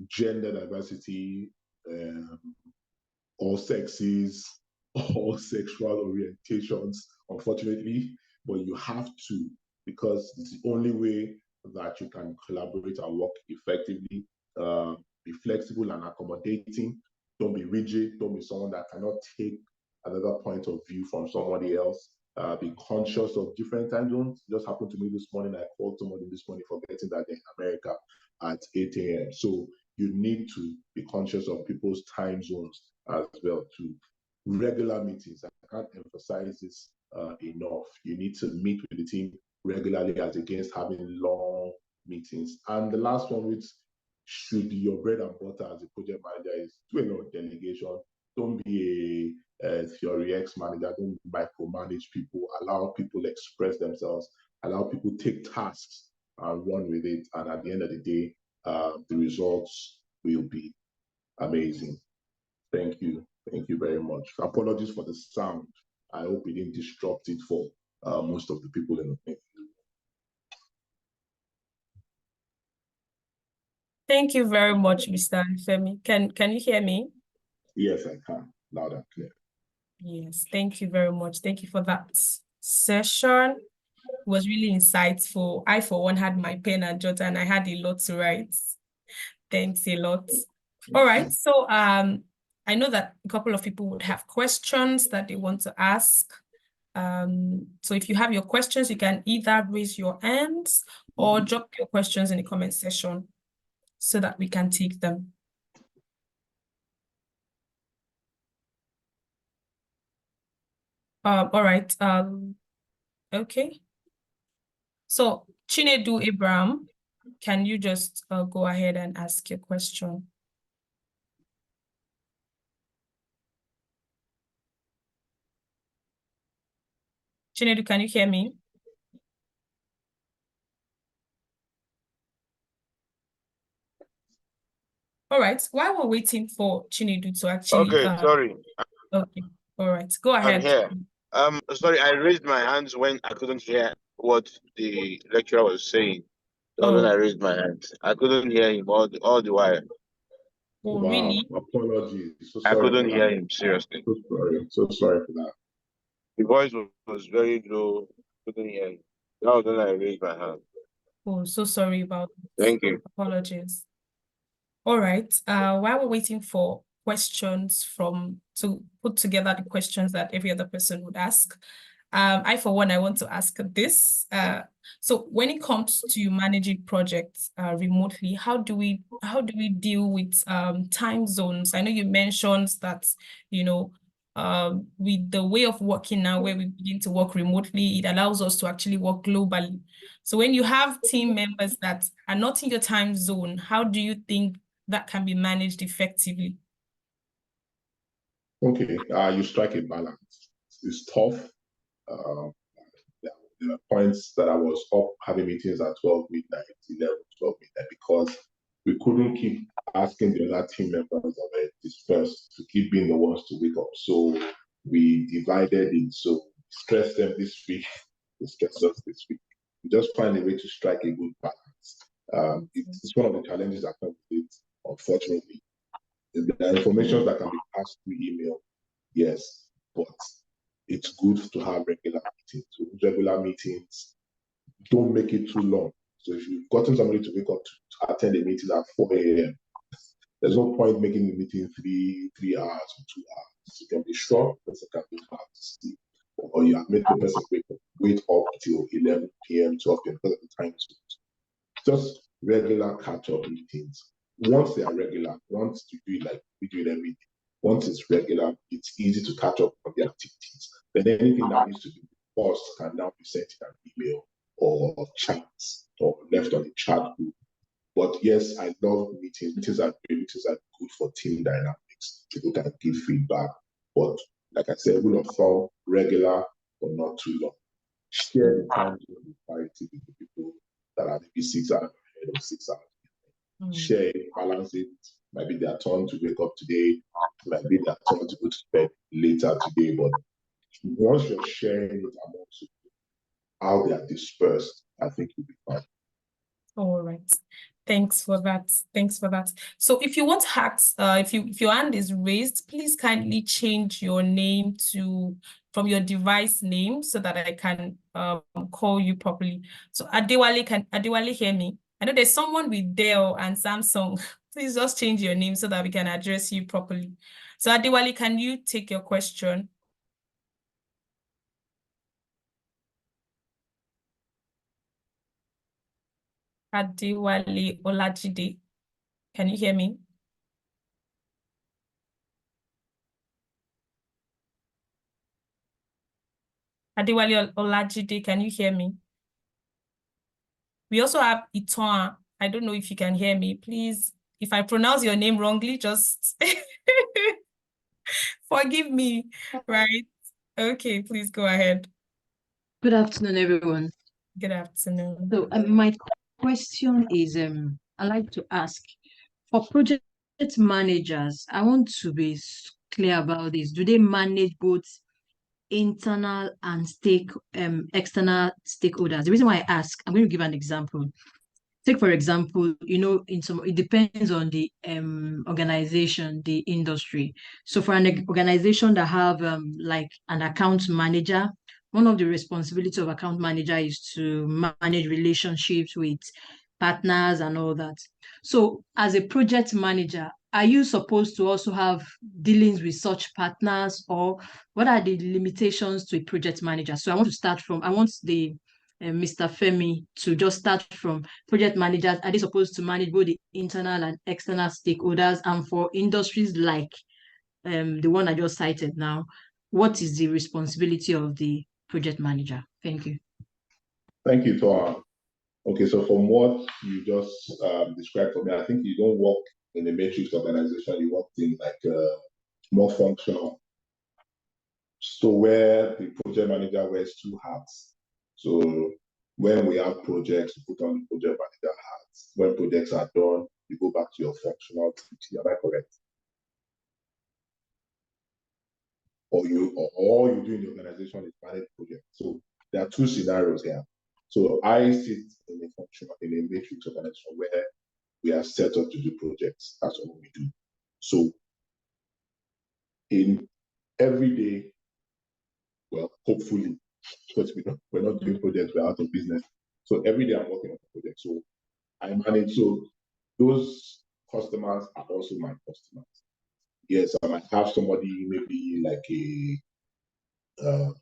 [SPEAKER 3] gender diversity, all sexes, all sexual orientations, unfortunately, but you have to, because it's the only way that you can collaborate and work effectively. Be flexible and accommodating. Don't be rigid. Don't be someone that cannot take another point of view from somebody else. Be conscious of different time zones. It just happened to me this morning. I called somebody this morning forgetting that they're in America at 8 a.m. So you need to be conscious of people's time zones as well too. Regular meetings. I can't emphasize this enough. You need to meet with the team regularly as against having long meetings. And the last one, which should be your bread and butter as a project manager, is do a lot of delegation. Don't be a Theory X manager. Don't micromanage people. Allow people express themselves. Allow people take tasks and run with it. And at the end of the day, the results will be amazing. Thank you. Thank you very much. Apologies for the sound. I hope it didn't disrupt it for most of the people in the room.
[SPEAKER 2] Thank you very much, Mr. Femi. Can you hear me?
[SPEAKER 3] Yes, I can. Loud and clear.
[SPEAKER 2] Yes, thank you very much. Thank you for that session. It was really insightful. I, for one, had my pen and jotter, and I had a lot to write. Thanks a lot. All right, so I know that a couple of people would have questions that they want to ask. So if you have your questions, you can either raise your hands or drop your questions in the comment section so that we can take them. All right. Okay. So Chinedu Abraham, can you just go ahead and ask your question? Chinedu, can you hear me? All right. While we're waiting for Chinedu to actually...
[SPEAKER 5] Okay, sorry.
[SPEAKER 2] Okay. All right. Go ahead.
[SPEAKER 5] I'm here. Sorry, I raised my hands when I couldn't hear what the lecturer was saying. So then I raised my hands. I couldn't hear him all the while.
[SPEAKER 2] Oh,
[SPEAKER 3] wow.
[SPEAKER 2] Really?
[SPEAKER 3] Apologies. So
[SPEAKER 5] I
[SPEAKER 3] sorry
[SPEAKER 5] couldn't hear him, seriously.
[SPEAKER 3] So sorry. So sorry for that.
[SPEAKER 5] The voice was very low. Couldn't hear him. Now then I raised my hand.
[SPEAKER 2] Oh, so sorry about that.
[SPEAKER 5] Thank you.
[SPEAKER 2] Apologies. All right. While we're waiting for questions to put together the questions that every other person would ask, I, for one, I want to ask this. So when it comes to managing projects remotely, how do we deal with time zones? I know you mentioned that, you know, with the way of working now, where we begin to work remotely, it allows us to actually work globally. So when you have team members that are not in your time zone, how do you think that can be managed effectively?
[SPEAKER 3] Okay, you strike a balance. It's tough. There are points that I was up having meetings at 12 midnight, 11, 12 midnight, because we couldn't keep asking the other team members that were dispersed to keep being the ones to wake up. So we divided it. So we stressed them this week, we stressed us this week. We just find a way to strike a good balance. It's one of the challenges that come with it, unfortunately. There are information that can be passed through email, yes, but it's good to have regular meetings. So regular meetings, don't make it too long. So if you've gotten somebody to wake up to attend a meeting at 4 a.m., there's no point making the meeting 3 hours or 2 hours. It can be short, the person can be hard to sleep. Or you have made the person wait up till 11 p.m., 12 p.m. because of the time zones. Just regular catch-up meetings. Once they are regular, once you do it like we do it every day, once it's regular, it's easy to catch up on the activities. Then anything that needs to be paused can now be sent in an email or chats or left on the chat group. But yes, I love meetings. Meetings are great. Meetings are good for team dynamics. People can give feedback. But like I said, rule of thumb, regular but not too long. Share the time zone with parity with the people that are maybe 6 hours ahead or 6 hours. Share it, balance it. Might be their turn to wake up today. Might be their turn to go to bed later today. But once you're sharing it amongst how they are dispersed, I think you'll be fine.
[SPEAKER 2] All right. Thanks for that. Thanks for that. So if you want hacks, if your hand is raised, please kindly change your name from your device name so that I can call you properly. So Adewale, can Adewale hear me? I know there's someone with Dell and Samsung. Please just change your name so that we can address you properly. So Adewale, can you take your question? Adewale Olajide, can you hear me? Adewale Olajide, can you hear me? We also have Iton. I don't know if you can hear me. Please, if I pronounce your name wrongly, just forgive me, right? Okay, please go ahead.
[SPEAKER 6] Good afternoon, everyone.
[SPEAKER 2] Good afternoon.
[SPEAKER 6] So my question is, I'd like to ask, for project managers, I want to be clear about this. Do they manage both internal and external stakeholders? The reason why I ask, I'm going to give an example. Take, for example, it depends on the organization, the industry. So for an organization that have like an account manager, one of the responsibilities of account manager is to manage relationships with partners and all that. So as a project manager, are you supposed to also have dealings with such partners, or what are the limitations to a project manager? So I want the Mr. Femi to just start from project managers. Are they supposed to manage both the internal and external stakeholders? And for industries like the one I just cited now, what is the responsibility of the project manager? Thank you.
[SPEAKER 3] Thank you, Toa. Okay, so from what you just described for me, I think you don't work in a matrix organization, you work in like more functional. So where the project manager wears two hats. So when we have projects, you put on the project manager hats. When projects are done, you go back to your functional duty. Am I correct? Or all you do in the organization is manage projects. So there are two scenarios here. So I sit in a matrix organization where we are set up to do projects. That's what we do. So in every day, well, hopefully, because we're not doing projects, we're out of business. So every day I'm working on a project. So I manage, so those customers are also my customers. Yes, I might have somebody maybe like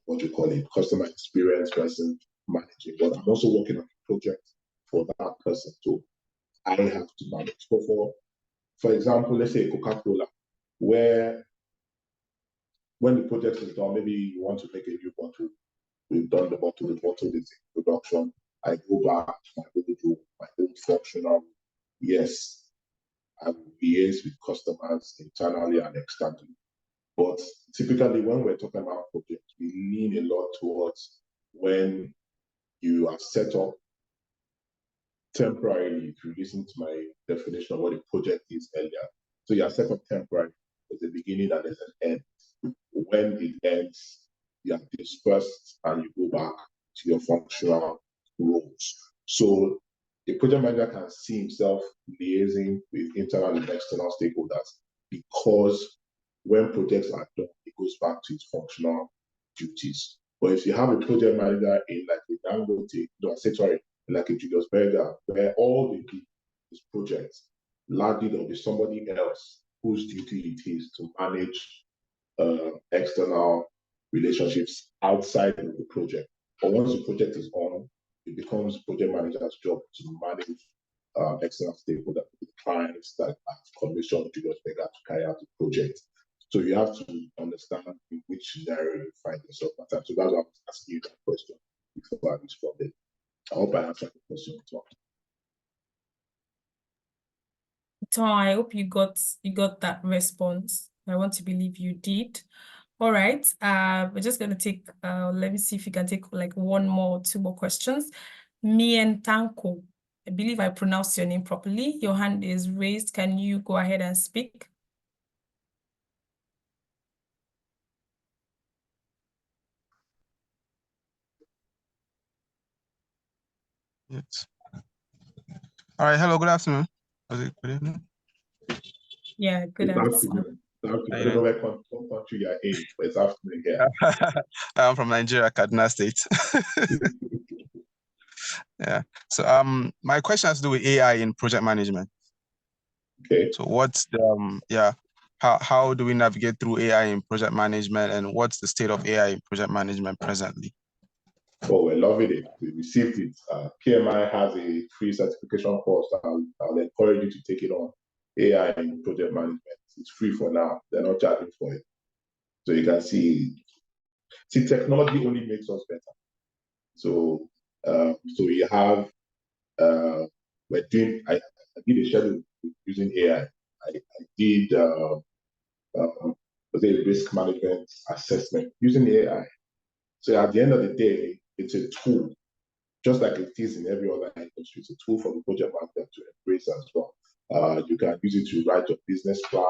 [SPEAKER 3] what you call it, customer experience person managing, but I'm also working on a project for that person. So I have to manage. So for example, let's say Coca-Cola, where when the project is done, maybe you want to make a new bottle. We've done the bottle is in production. I go back to my own functional. Yes, I liaise with customers internally and externally. But typically, when we're talking about projects, we lean a lot towards when you are set up, temporarily, if you listen to my definition of what a project is earlier. So you are set up temporary. There's a beginning and there's an end. When it ends, you are dispersed and you go back to your functional roles. So a project manager can see himself liaising with internal and external stakeholders, because when projects are done, it goes back to its functional duties. But if you have a project manager in like a Dangote, no, sorry, like a Julius Berger, where all they do is projects, largely there'll be somebody else whose duty it is to manage external relationships outside of the project. But once the project is on, it becomes project manager's job to manage external stakeholders, clients that have commissioned Julius Berger to carry out the project. So you have to understand in which scenario you find yourself at times. So that's why I was asking you that question before I responded. I hope I answered the question.
[SPEAKER 2] Tom, I hope you got that response. I want to believe you did. All right. We're just gonna take let me see if you can take like one more, two more questions. Mien Tanko, I believe I pronounced your name properly. Your hand is raised. Can you go ahead and speak?
[SPEAKER 7] Yes. All right. Hello. Good afternoon. Was it good evening?
[SPEAKER 2] Yeah. Good afternoon.
[SPEAKER 3] I don't know what country you're in, but it's afternoon here.
[SPEAKER 7] I'm from Nigeria, Kaduna State. Yeah. So my question has to do with AI in project management.
[SPEAKER 3] Okay.
[SPEAKER 7] So what's the how do we navigate through AI in project management, and what's the state of AI in project management presently?
[SPEAKER 3] Oh, we're loving it. We received it. PMI has a free certification course. I'll encourage you to take it on. AI in project management. It's free for now. They're not charging for it. So you can see technology only makes us better. So you have I did a schedule using AI. I did risk management assessment using AI. So at the end of the day, it's a tool, just like it is in every other industry. It's a tool for the project manager to embrace as well. You can use it to write your business plan,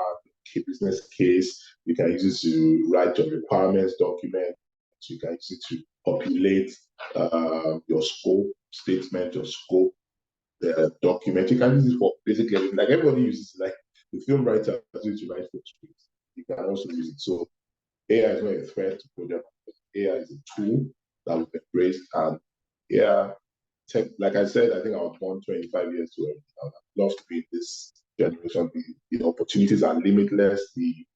[SPEAKER 3] business case. You can use it to write your requirements document. You can use it to populate your scope statement, your scope document. You can use it for basically, like everybody uses it, like the film writer uses it to write for scripts. You can also use it. So AI is not a threat to project. AI is a tool that we've embraced, and like I said, I think I was born 25 years too early. I would love to be in this generation. The opportunities are limitless. The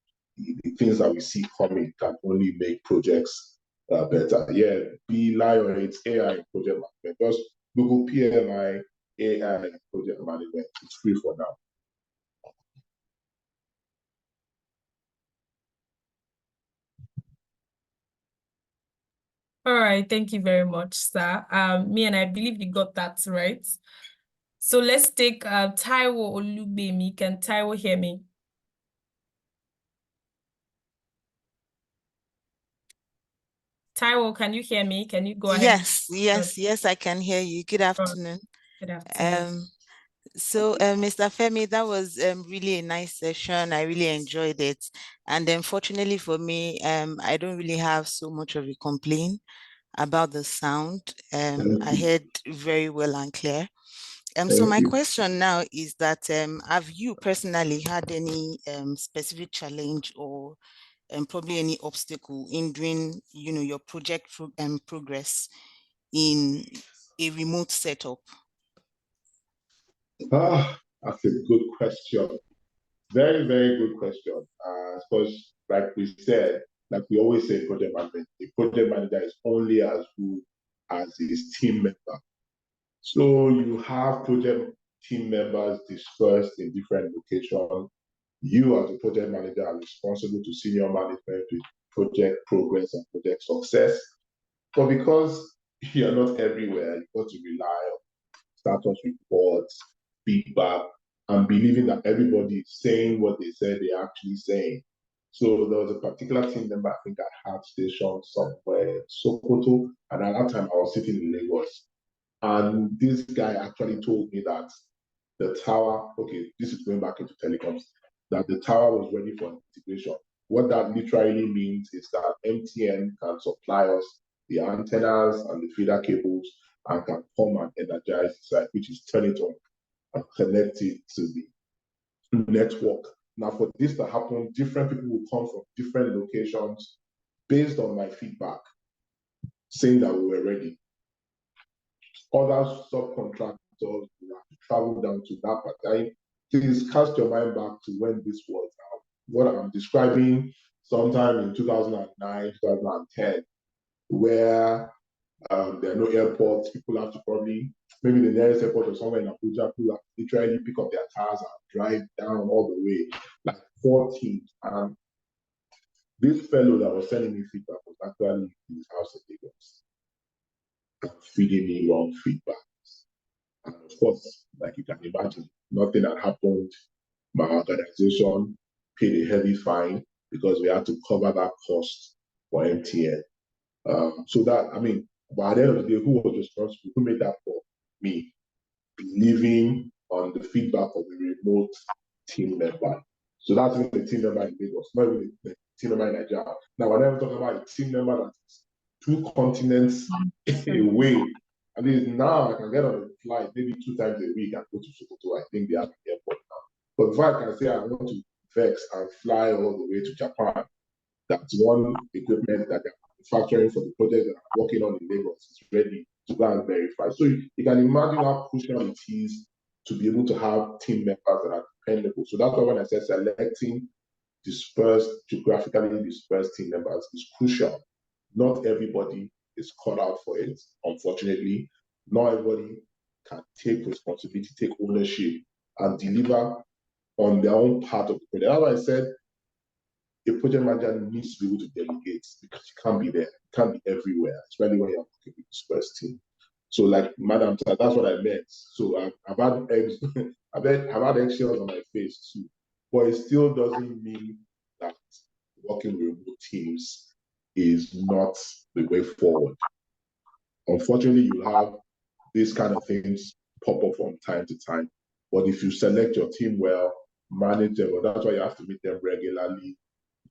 [SPEAKER 3] things that we see coming can only make projects better. Yeah, rely on it. AI in project management. Just Google PMI AI in project management. It's free for now.
[SPEAKER 2] All right, thank you very much, sir. Me and I believe you got that right. So let's take Taiwo Olubemi. Can Taiwo hear me? Taiwo, can you hear me? Can you go ahead?
[SPEAKER 8] Yes, I can hear you. Good afternoon.
[SPEAKER 2] Good afternoon.
[SPEAKER 8] So, Mr. Femi, that was really a nice session. I really enjoyed it. And unfortunately for me, I don't really have so much of a complaint about the sound. I heard very well and clear. So my question now is that have you personally had any specific challenge or probably any obstacle in doing, your project progress in a remote setup?
[SPEAKER 3] That's a good question. Very, very good question. Because like we said, like we always say in project management, the project manager is only as good as his team member. So you have project team members dispersed in different locations. You as a project manager are responsible to senior management with project progress and project success. But because you're not everywhere, you've got to rely on status reports, feedback, and believing that everybody is saying what they said they're actually saying. So there was a particular team member, I think, I had stationed somewhere in Sokoto, and at that time I was sitting in Lagos. And this guy actually told me that the tower, okay, this is going back into telecoms, that the tower was ready for integration. What that literally means is that MTN can supply us the antennas and the feeder cables and can come and energize the site, which is turn it on and connect it to the network. Now, for this to happen, different people will come from different locations based on my feedback, saying that we were ready. Other subcontractors will have to travel down to that part. Please cast your mind back to when this was. What I'm describing sometime in 2009, 2010, where there are no airports. People have to probably, maybe the nearest airport or somewhere in Abuja, people have to literally pick up their cars and drive down all the way, like 14. And this fellow that was sending me feedback was actually in his house in Lagos and feeding me wrong feedback. And of course, like you can imagine, nothing had happened. My organization paid a heavy fine because we had to cover that cost for MTN. So that, I mean, but at the end of the day, who was responsible? Who made that call? Me, believing on the feedback of the remote team member. So that's even the team member in Lagos, not even the team member in Nigeria. Now, we're never talking about a team member that's 2 continents away. At least now I can get on a flight maybe 2 times a week and go to Sokoto. I think they have an airport now. But if I can say I want to vex and fly all the way to Japan, that's one equipment that they're manufacturing for the project that I'm working on in Lagos is ready to go and verify. So you can imagine how crucial it is to be able to have team members that are dependable. So that's why when I said selecting geographically dispersed team members is crucial. Not everybody is called out for it, unfortunately. Not everybody can take responsibility, take ownership, and deliver on their own part of the project. That's why I said a project manager needs to be able to delegate because you can't be there, you can't be everywhere, especially when you're working with dispersed team. So, like Madam said, that's what I meant. So I've had eggshells on my face too, but it still doesn't mean that working with remote teams is not the way forward. Unfortunately, you have these kind of things pop up from time to time. But if you select your team well, manage them, well, that's why you have to meet them regularly,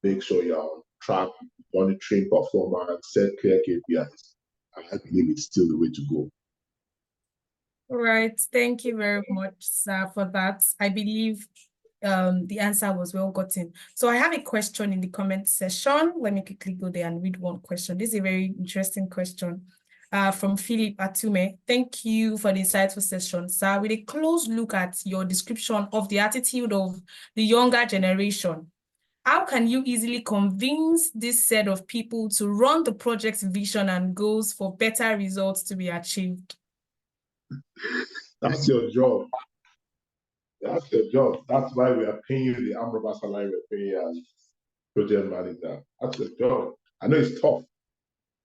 [SPEAKER 3] make sure you're on track, monitoring performance, set clear KPIs. I believe it's still the way to go.
[SPEAKER 2] All right. Thank you very much, sir, for that. I believe the answer was well gotten. So I have a question in the comment section. Let me quickly go there and read one question. This is a very interesting question from Philip Atume. Thank you for the insightful session, sir. With a close look at your description of the attitude of the younger generation, how can you easily convince this set of people to run the project's vision and goals for better results to be achieved?
[SPEAKER 3] That's your job. That's your job. That's why we are paying you the arm robber salary we're paying you as project manager. That's your job. I know it's tough.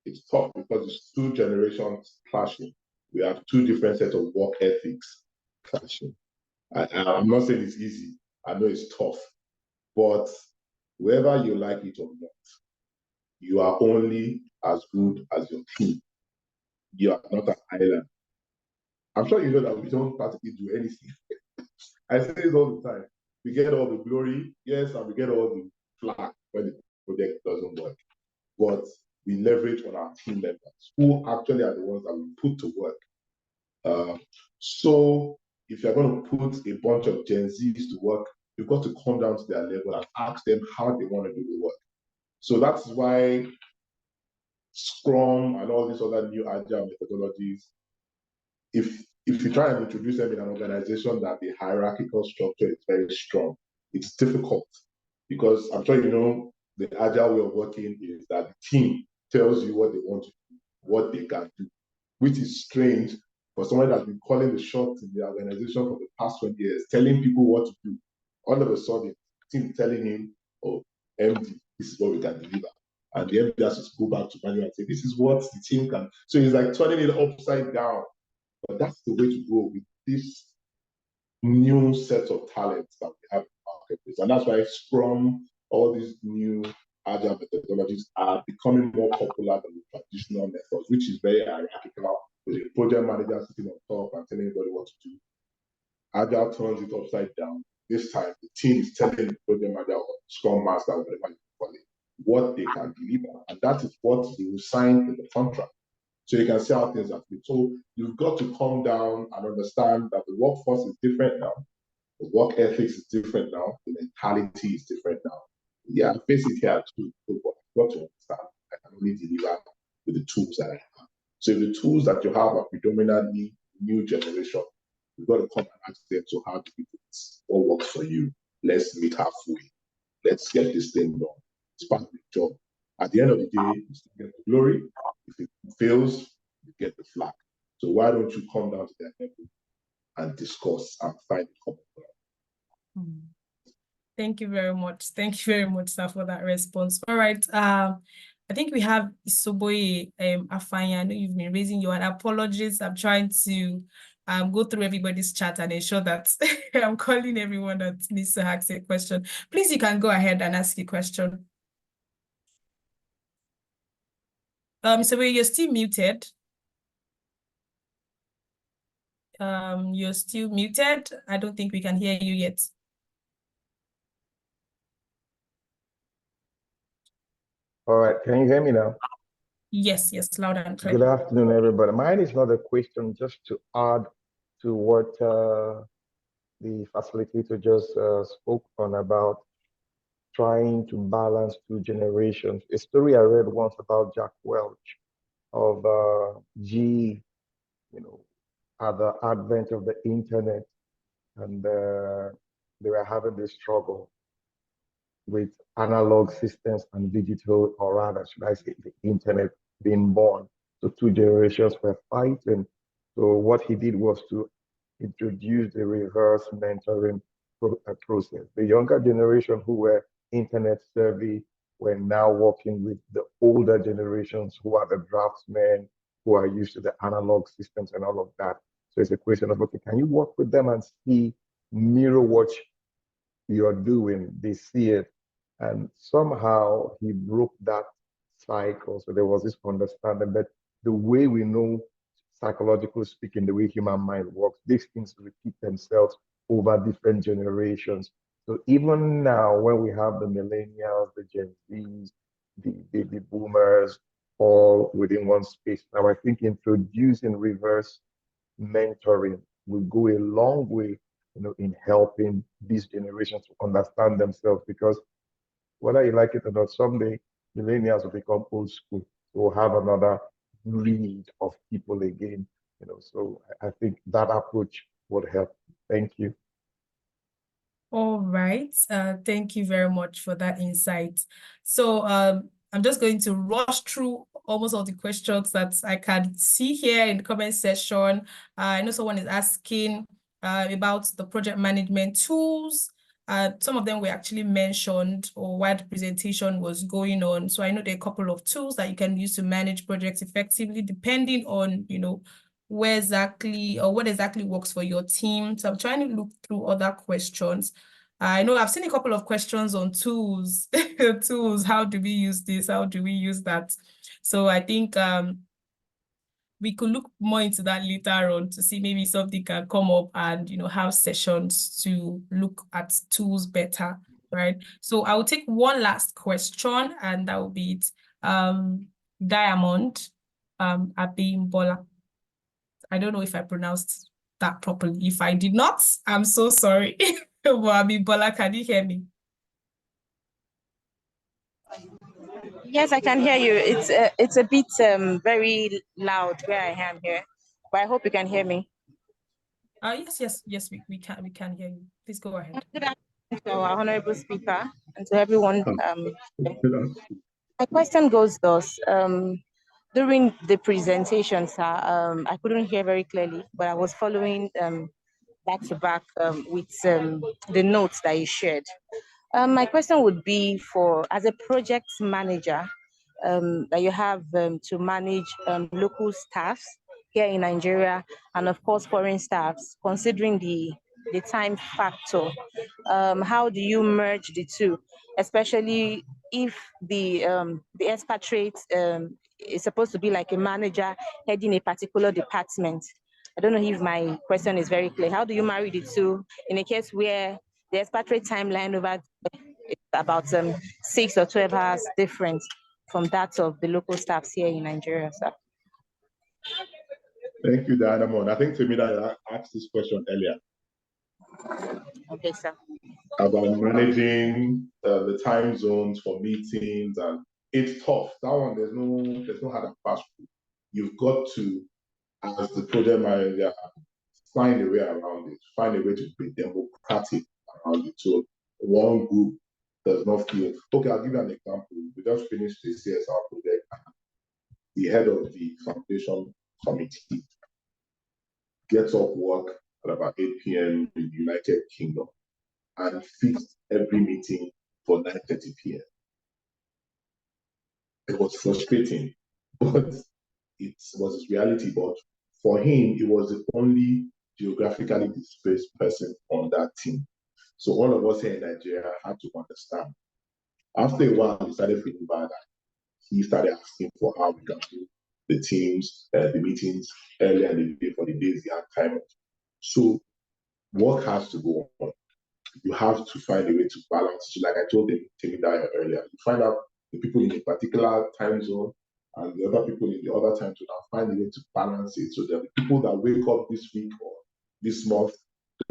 [SPEAKER 3] It's tough because it's 2 generations clashing. We have 2 different sets of work ethics clashing. I'm not saying it's easy. I know it's tough. But whether you like it or not, you are only as good as your team. You are not an island. I'm sure you know that we don't practically do anything. I say this all the time. We get all the glory, yes, and we get all the flack when the project doesn't work. But we leverage on our team members, who actually are the ones that we put to work. So if you're going to put a bunch of Gen Zs to work, you've got to come down to their level and ask them how they want to do the work. So that's why Scrum and all these other new agile methodologies, if you try and introduce them in an organization that the hierarchical structure is very strong, it's difficult because I'm sure you know the agile way of working is that the team tells you what they want to do, what they can do, which is strange for someone that's been calling the shots in the organization for the past 20 years, telling people what to do. All of a sudden, the team telling him, oh, MD, this is what we can deliver. And the MD has to go back to manual and say, this is what the team can. So he's like turning it upside down. But that's the way to go with this new set of talents that we have in the marketplace. And that's why Scrum, all these new agile methodologies are becoming more popular than the traditional methods, which is very hierarchical, with a project manager sitting on top and telling everybody what to do. Agile turns it upside down. This time, the team is telling the project manager or scrum master, whatever you call it, what they can deliver. And that is what they will sign in the contract. So you can see how things are. So you've got to calm down and understand that the workforce is different now. The work ethics is different now. The mentality is different now. Yeah, I face it here too, but you've got to understand I can only deliver with the tools that I have. So if the tools that you have are predominantly new generation, you've got to come and ask them, so how do we do this? What works for you? Let's meet halfway. Let's get this thing done. It's part of the job. At the end of the day, you still get the glory. If it fails, you get the flag. So why don't you come down to their level and discuss and find common ground?
[SPEAKER 2] Thank you very much. Thank you very much, sir, for that response. All right. I think we have Isoboye Afanya. I know you've been raising your hand. Apologies. I'm trying to go through everybody's chat and ensure that I'm calling everyone that needs to ask a question. Please, you can go ahead and ask your question. Isoboye, you're still muted. You're still muted. I don't think we can hear you yet.
[SPEAKER 9] All right, can you hear me now?
[SPEAKER 2] Yes, loud and clear.
[SPEAKER 9] Good afternoon, everybody. Mine is not a question, just to add to what the facilitator just spoke on about trying to balance two generations. A story I read once about Jack Welch of GE, at the advent of the internet, and they were having this struggle with analog systems and digital, or rather, should I say, the internet being born. So two generations were fighting. So what he did was to introduce the reverse mentoring process. The younger generation who were internet savvy were now working with the older generations who are the draftsmen, who are used to the analog systems and all of that. So it's a question of, okay, can you work with them and see, mirror what you're doing? They see it. And somehow he broke that cycle. So there was this understanding that the way we know, psychologically speaking, the way human mind works, these things repeat themselves over different generations. So even now, when we have the millennials, the Gen Zs, the baby boomers, all within one space, now I think introducing reverse mentoring will go a long way, in helping these generations to understand themselves, because whether you like it or not, someday millennials will become old school. We'll have another breed of people again, So I think that approach would help. Thank you.
[SPEAKER 2] All right. Thank you very much for that insight. So I'm just going to rush through almost all the questions that I can see here in the comment section. I know someone is asking about the project management tools. Some of them were actually mentioned or while the presentation was going on. So I know there are a couple of tools that you can use to manage projects effectively, depending on, where exactly or what exactly works for your team. So I'm trying to look through other questions. I know I've seen a couple of questions on tools. Tools, how do we use this? How do we use that? So I think we could look more into that later on to see maybe something can come up and, have sessions to look at tools better, right? So I will take one last question, and that will be it. Diamond Abimbola. I don't know if I pronounced that properly. If I did not, I'm so sorry. But Abimbola, can you hear me?
[SPEAKER 10] Yes, I can hear you. It's a bit very loud where I am here, but I hope you can hear me.
[SPEAKER 2] Yes, we can hear you. Please go ahead.
[SPEAKER 10] Good afternoon to our honorable speaker and to everyone. My question goes thus. During the presentation, sir, I couldn't hear very clearly, but I was following back to back with the notes that you shared. My question would be as a project manager, that you have to manage local staffs here in Nigeria, and of course foreign staffs, considering the time factor. How do you merge the two, especially if the expatriate is supposed to be like a manager heading a particular department. I don't know if my question is very clear. How do you marry the two in a case where the expatriate timeline over is about 6 or 12 hours different from that of the local staffs here in Nigeria, sir?
[SPEAKER 3] Thank you, Diana Mon. I think Temida asked this question earlier.
[SPEAKER 10] Okay, sir.
[SPEAKER 3] About managing the time zones for meetings, and it's tough. That one, there's no hard and fast rule. You've got to, as the project manager, find a way around it, find a way to be democratic around it. So one group does not feel, okay, I'll give you an example. We just finished the CSR project. The head of the foundation committee gets off work at about 8 p.m. in the United Kingdom and fixed every meeting for 9:30 p.m. It was frustrating, but it was his reality. But for him, it was the only geographically displaced person on that team. So all of us here in Nigeria had to understand. After a while, he started feeling bad. He started asking for how we can do the teams, the meetings earlier in the day for the days he had time. So work has to go on. You have to find a way to balance. So like I told him, Temida earlier, you find out the people in a particular time zone and the other people in the other time zone, and find a way to balance it. So there are people that wake up this week or this month,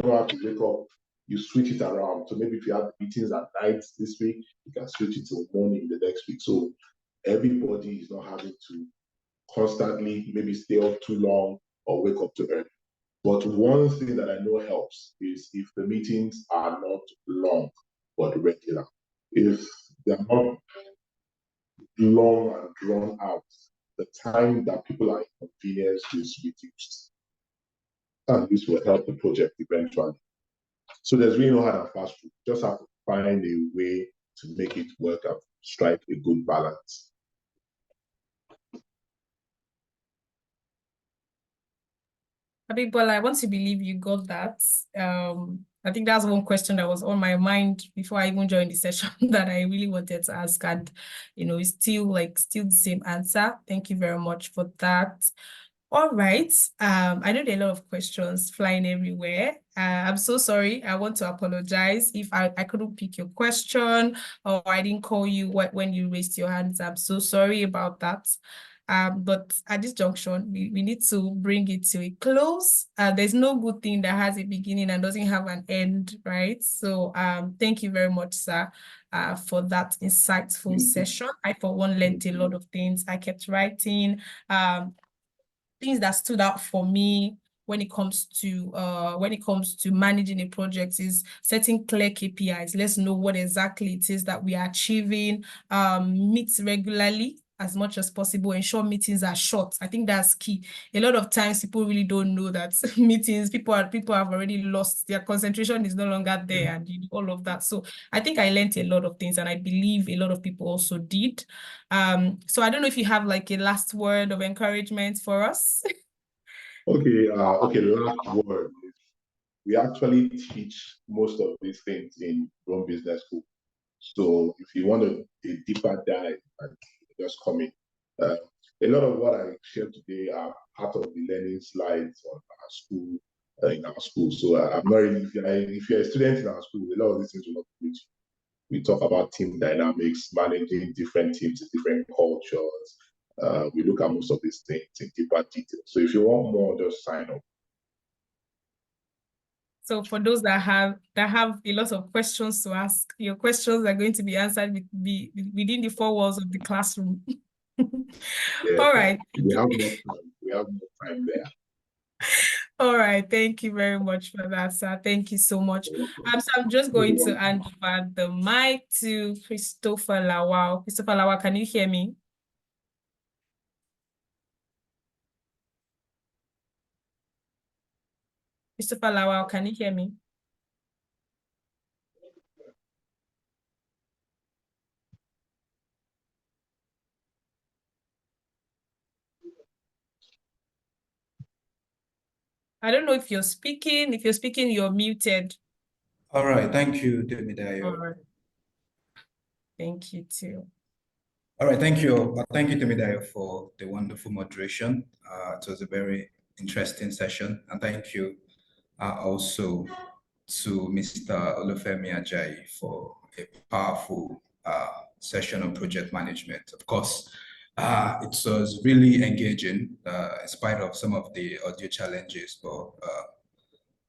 [SPEAKER 3] don't have to wake up, you switch it around. So maybe if you have meetings at night this week, you can switch it to morning the next week. So everybody is not having to constantly maybe stay up too long or wake up too early. But one thing that I know helps is if the meetings are not long but regular. If they're not long and drawn out, the time that people are inconvenienced is reduced. And this will help the project eventually. So there's really no hard and fast rule. Just have to find a way to make it work and strike a good balance.
[SPEAKER 2] Well, I want to believe you got that. I think that's one question that was on my mind before I even joined the session that I really wanted to ask, and it's still the same answer. Thank you very much for that. All right. I know there are a lot of questions flying everywhere. I'm so sorry. I want to apologize if I couldn't pick your question or I didn't call you when you raised your hands. I'm so sorry about that. But at this junction, we need to bring it to a close. There's no good thing that has a beginning and doesn't have an end, right? So thank you very much, sir, for that insightful session. I, for one, learned a lot of things. I kept writing. Things that stood out for me when it comes to managing a project is setting clear KPIs. Let's know what exactly it is that we are achieving. Meet regularly as much as possible. Ensure meetings are short. I think that's key. A lot of times people really don't know that meetings, people have already lost their concentration, is no longer there, and all of that. So I think I learned a lot of things, and I believe a lot of people also did. So I don't know if you have like a last word of encouragement for us.
[SPEAKER 3] Okay, last word. We actually teach most of these things in Rome Business School. So if you want a deeper dive, just come in. A lot of what I shared today are part of the learning slides on our school, in our school. So I'm not really, if you're a student in our school, a lot of these things will not be with you. We talk about team dynamics, managing different teams, different cultures. We look at most of these things in deeper detail. So if you want more, just sign up.
[SPEAKER 2] So for those that have a lot of questions to ask, your questions are going to be answered within the 4 walls of the classroom.
[SPEAKER 3] Yeah,
[SPEAKER 2] All right.
[SPEAKER 3] we have more time. We have more time there.
[SPEAKER 2] All right. Thank you very much for that, sir. Thank you so much. So I'm just going to hand over the mic to Christopher Lawal. Christopher Lawal, can you hear me? Christopher Lawal, can you hear me? I don't know if you're speaking. If you're speaking, you're muted.
[SPEAKER 11] All right. Thank you, Temidayo.
[SPEAKER 2] All right. Thank you too.
[SPEAKER 11] All right, thank you. Thank you, Temidayo, for the wonderful moderation. It was a very interesting session. And thank you also to Mr. Olufemi Ajayi for a powerful session on project management. Of course, it was really engaging in spite of some of the audio challenges, but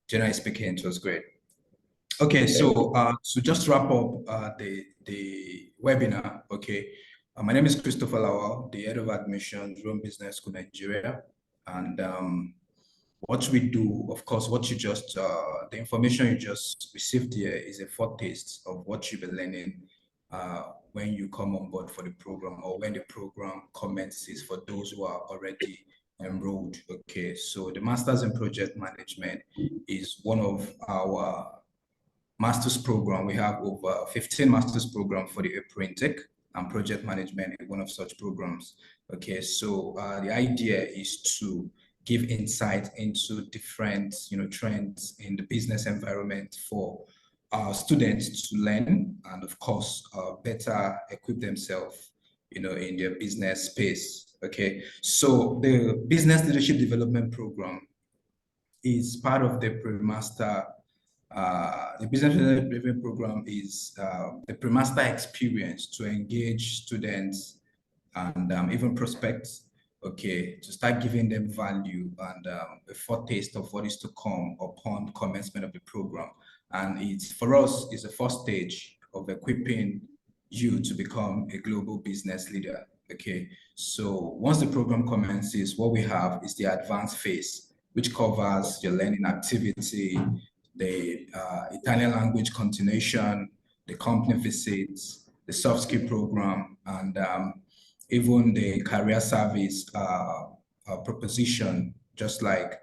[SPEAKER 11] generally speaking, it was great. Okay, so to just wrap up the webinar, okay. My name is Christopher Lawal, the head of admissions, Rome Business School, Nigeria. And what we do, of course, what you just, the information you just received here is a foretaste of what you'll be learning when you come on board for the program or when the program commences for those who are already enrolled. Okay, so the Masters in Project Management is one of our master's program. We have over 15 master's programs for the April intake, and project management is one of such programs. Okay, so the idea is to give insight into different trends in the business environment for students to learn and of course better equip themselves in their business space. Okay, so the business leadership development program is part of the pre-master. The business development program is the pre-master experience to engage students and even prospects, okay, to start giving them value and a foretaste of what is to come upon commencement of the program. And it's, for us, is the first stage of equipping you to become a global business leader, okay? So once the program commences, what we have is the advanced phase, which covers your learning activity, the Italian language continuation, the company visits, the soft skill program, and even the career service proposition, just like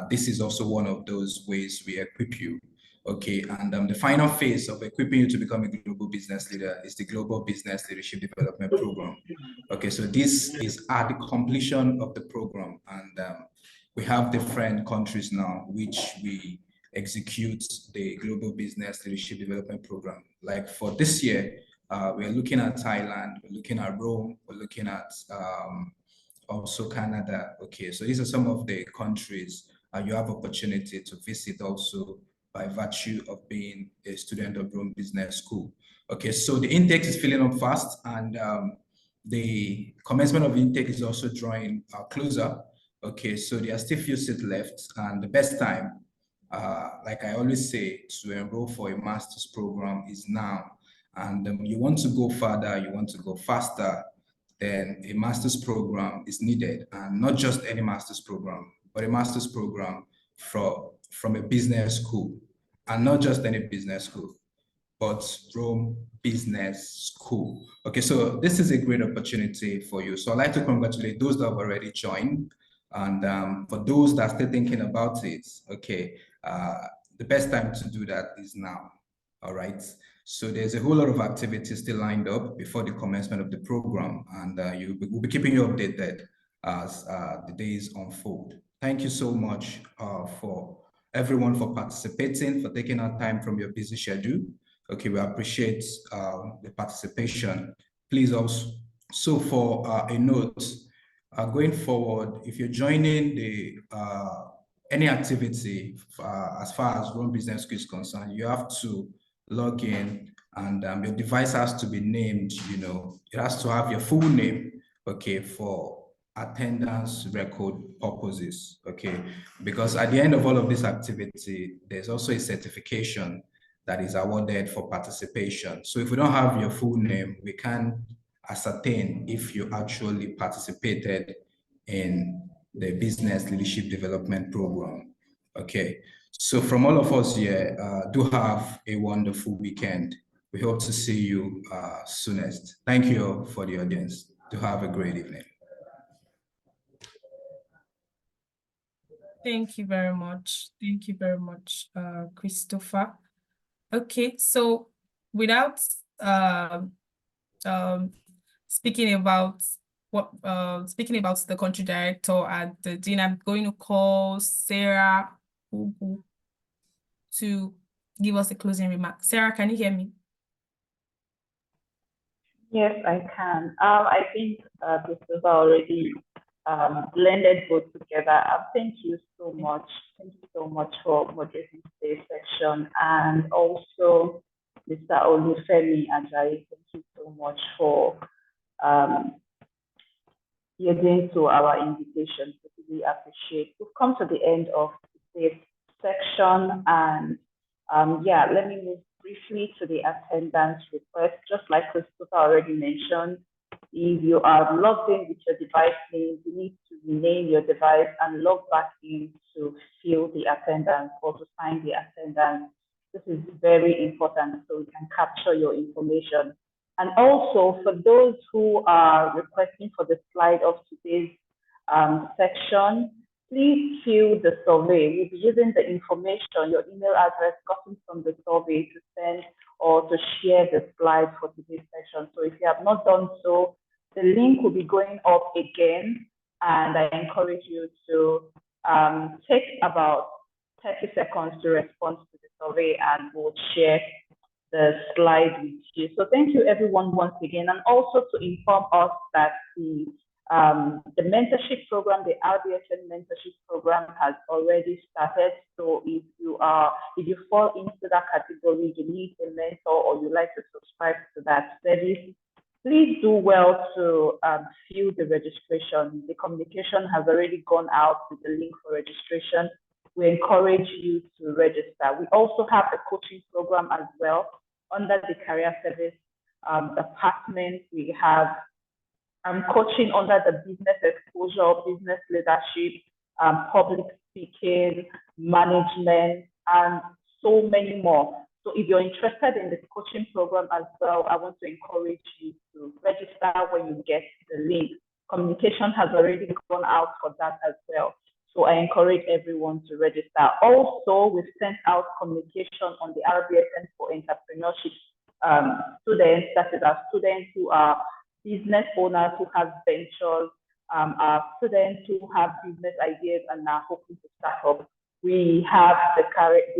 [SPEAKER 11] this is also one of those ways we equip you. Okay, and the final phase of equipping you to become a global business leader is the Global Business Leadership Development Program. Okay, so this is at the completion of the program, and we have different countries now which we execute the Global Business Leadership Development Program. Like for this year, we're looking at Thailand, we're looking at Rome, we're looking at also Canada. Okay, so these are some of the countries you have opportunity to visit also by virtue of being a student of Rome Business School. Okay, so the intake is filling up fast, and the commencement of intake is also drawing closer. Okay, so there are still few seats left, and the best time, like I always say, to enroll for a master's program is now. And you want to go further, you want to go faster, then a master's program is needed, and not just any master's program, but a master's program from a business school, and not just any business school, but Rome Business School. Okay, so this is a great opportunity for you. So I'd like to congratulate those that have already joined, and for those that are still thinking about it, okay, the best time to do that is now. All right. So there's a whole lot of activities still lined up before the commencement of the program, and we'll be keeping you updated as the days unfold. Thank you so much for everyone for participating, for taking our time from your busy schedule. Okay, we appreciate the participation. Please also for a note, going forward, if you're joining the any activity as far as Rome Business School is concerned, you have to log in, and your device has to be named, it has to have your full name, okay, for attendance record purposes, okay, because at the end of all of this activity, there's also a certification that is awarded for participation. So if we don't have your full name, we can't ascertain if you actually participated in the Business Leadership Development Program, okay. So from all of us here, do have a wonderful weekend. We hope to see you soonest. Thank you for the audience. Do have a great evening.
[SPEAKER 2] Thank you very much. Thank you very much, Christopher. Okay, so without speaking about the country director at the dean, I'm going to call Sarah to give us a closing remark. Sarah, can you hear me?
[SPEAKER 12] Yes, I can. I think this is already blended both together. Thank you so much. Thank you so much for moderating today's section. And also, Mr. Olufemi Ajayi, thank you so much for yielding to our invitation. We really appreciate. We've come to the end of today's section, and yeah, let me move briefly to the attendance request. Just like Christopher already mentioned, if you are logged in with your device name, you need to rename your device and log back in to fill the attendance or to sign the attendance. This is very important so we can capture your information. And also for those who are requesting for the slide of today's section, please fill the survey. We'll be using the information, your email address gotten from the survey to send or to share the slide for today's session. So if you have not done so, the link will be going up again, and I encourage you to take about 30 seconds to respond to the survey, and we'll share the slide with you. So thank you everyone once again, and also to inform us that the mentorship program, the RBSN mentorship program has already started. So if you fall into that category, you need a mentor or you like to subscribe to that service, please do well to fill the registration. The communication has already gone out with the link for registration. We encourage you to register. We also have a coaching program as well under the career service department. We have coaching under the business exposure, business leadership, public speaking, management, and so many more. So if you're interested in the coaching program as well, I want to encourage you to register when you get the link. Communication has already gone out for that as well. So I encourage everyone to register. Also, we've sent out communication on the RBSN for entrepreneurship students, that is our students who are business owners who have ventures, our students who have business ideas and are hoping to start up. We have the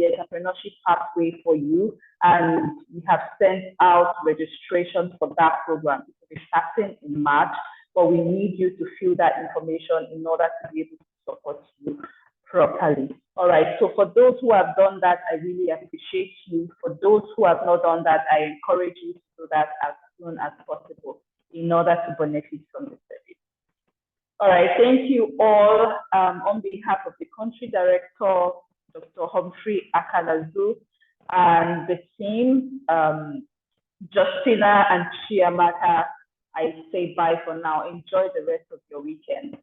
[SPEAKER 12] entrepreneurship pathway for you, and we have sent out registration for that program. It will be starting in March, but we need you to fill that information in order to be able to support you properly. All right, so for those who have done that, I really appreciate you. For those who have not done that, I encourage you to do that as soon as possible in order to benefit from the service. All right, thank you all. On behalf of the country director, Dr. Humphrey Akalazu, and the team, Justina and Chiamaka, I say bye for now. Enjoy the rest of your weekend.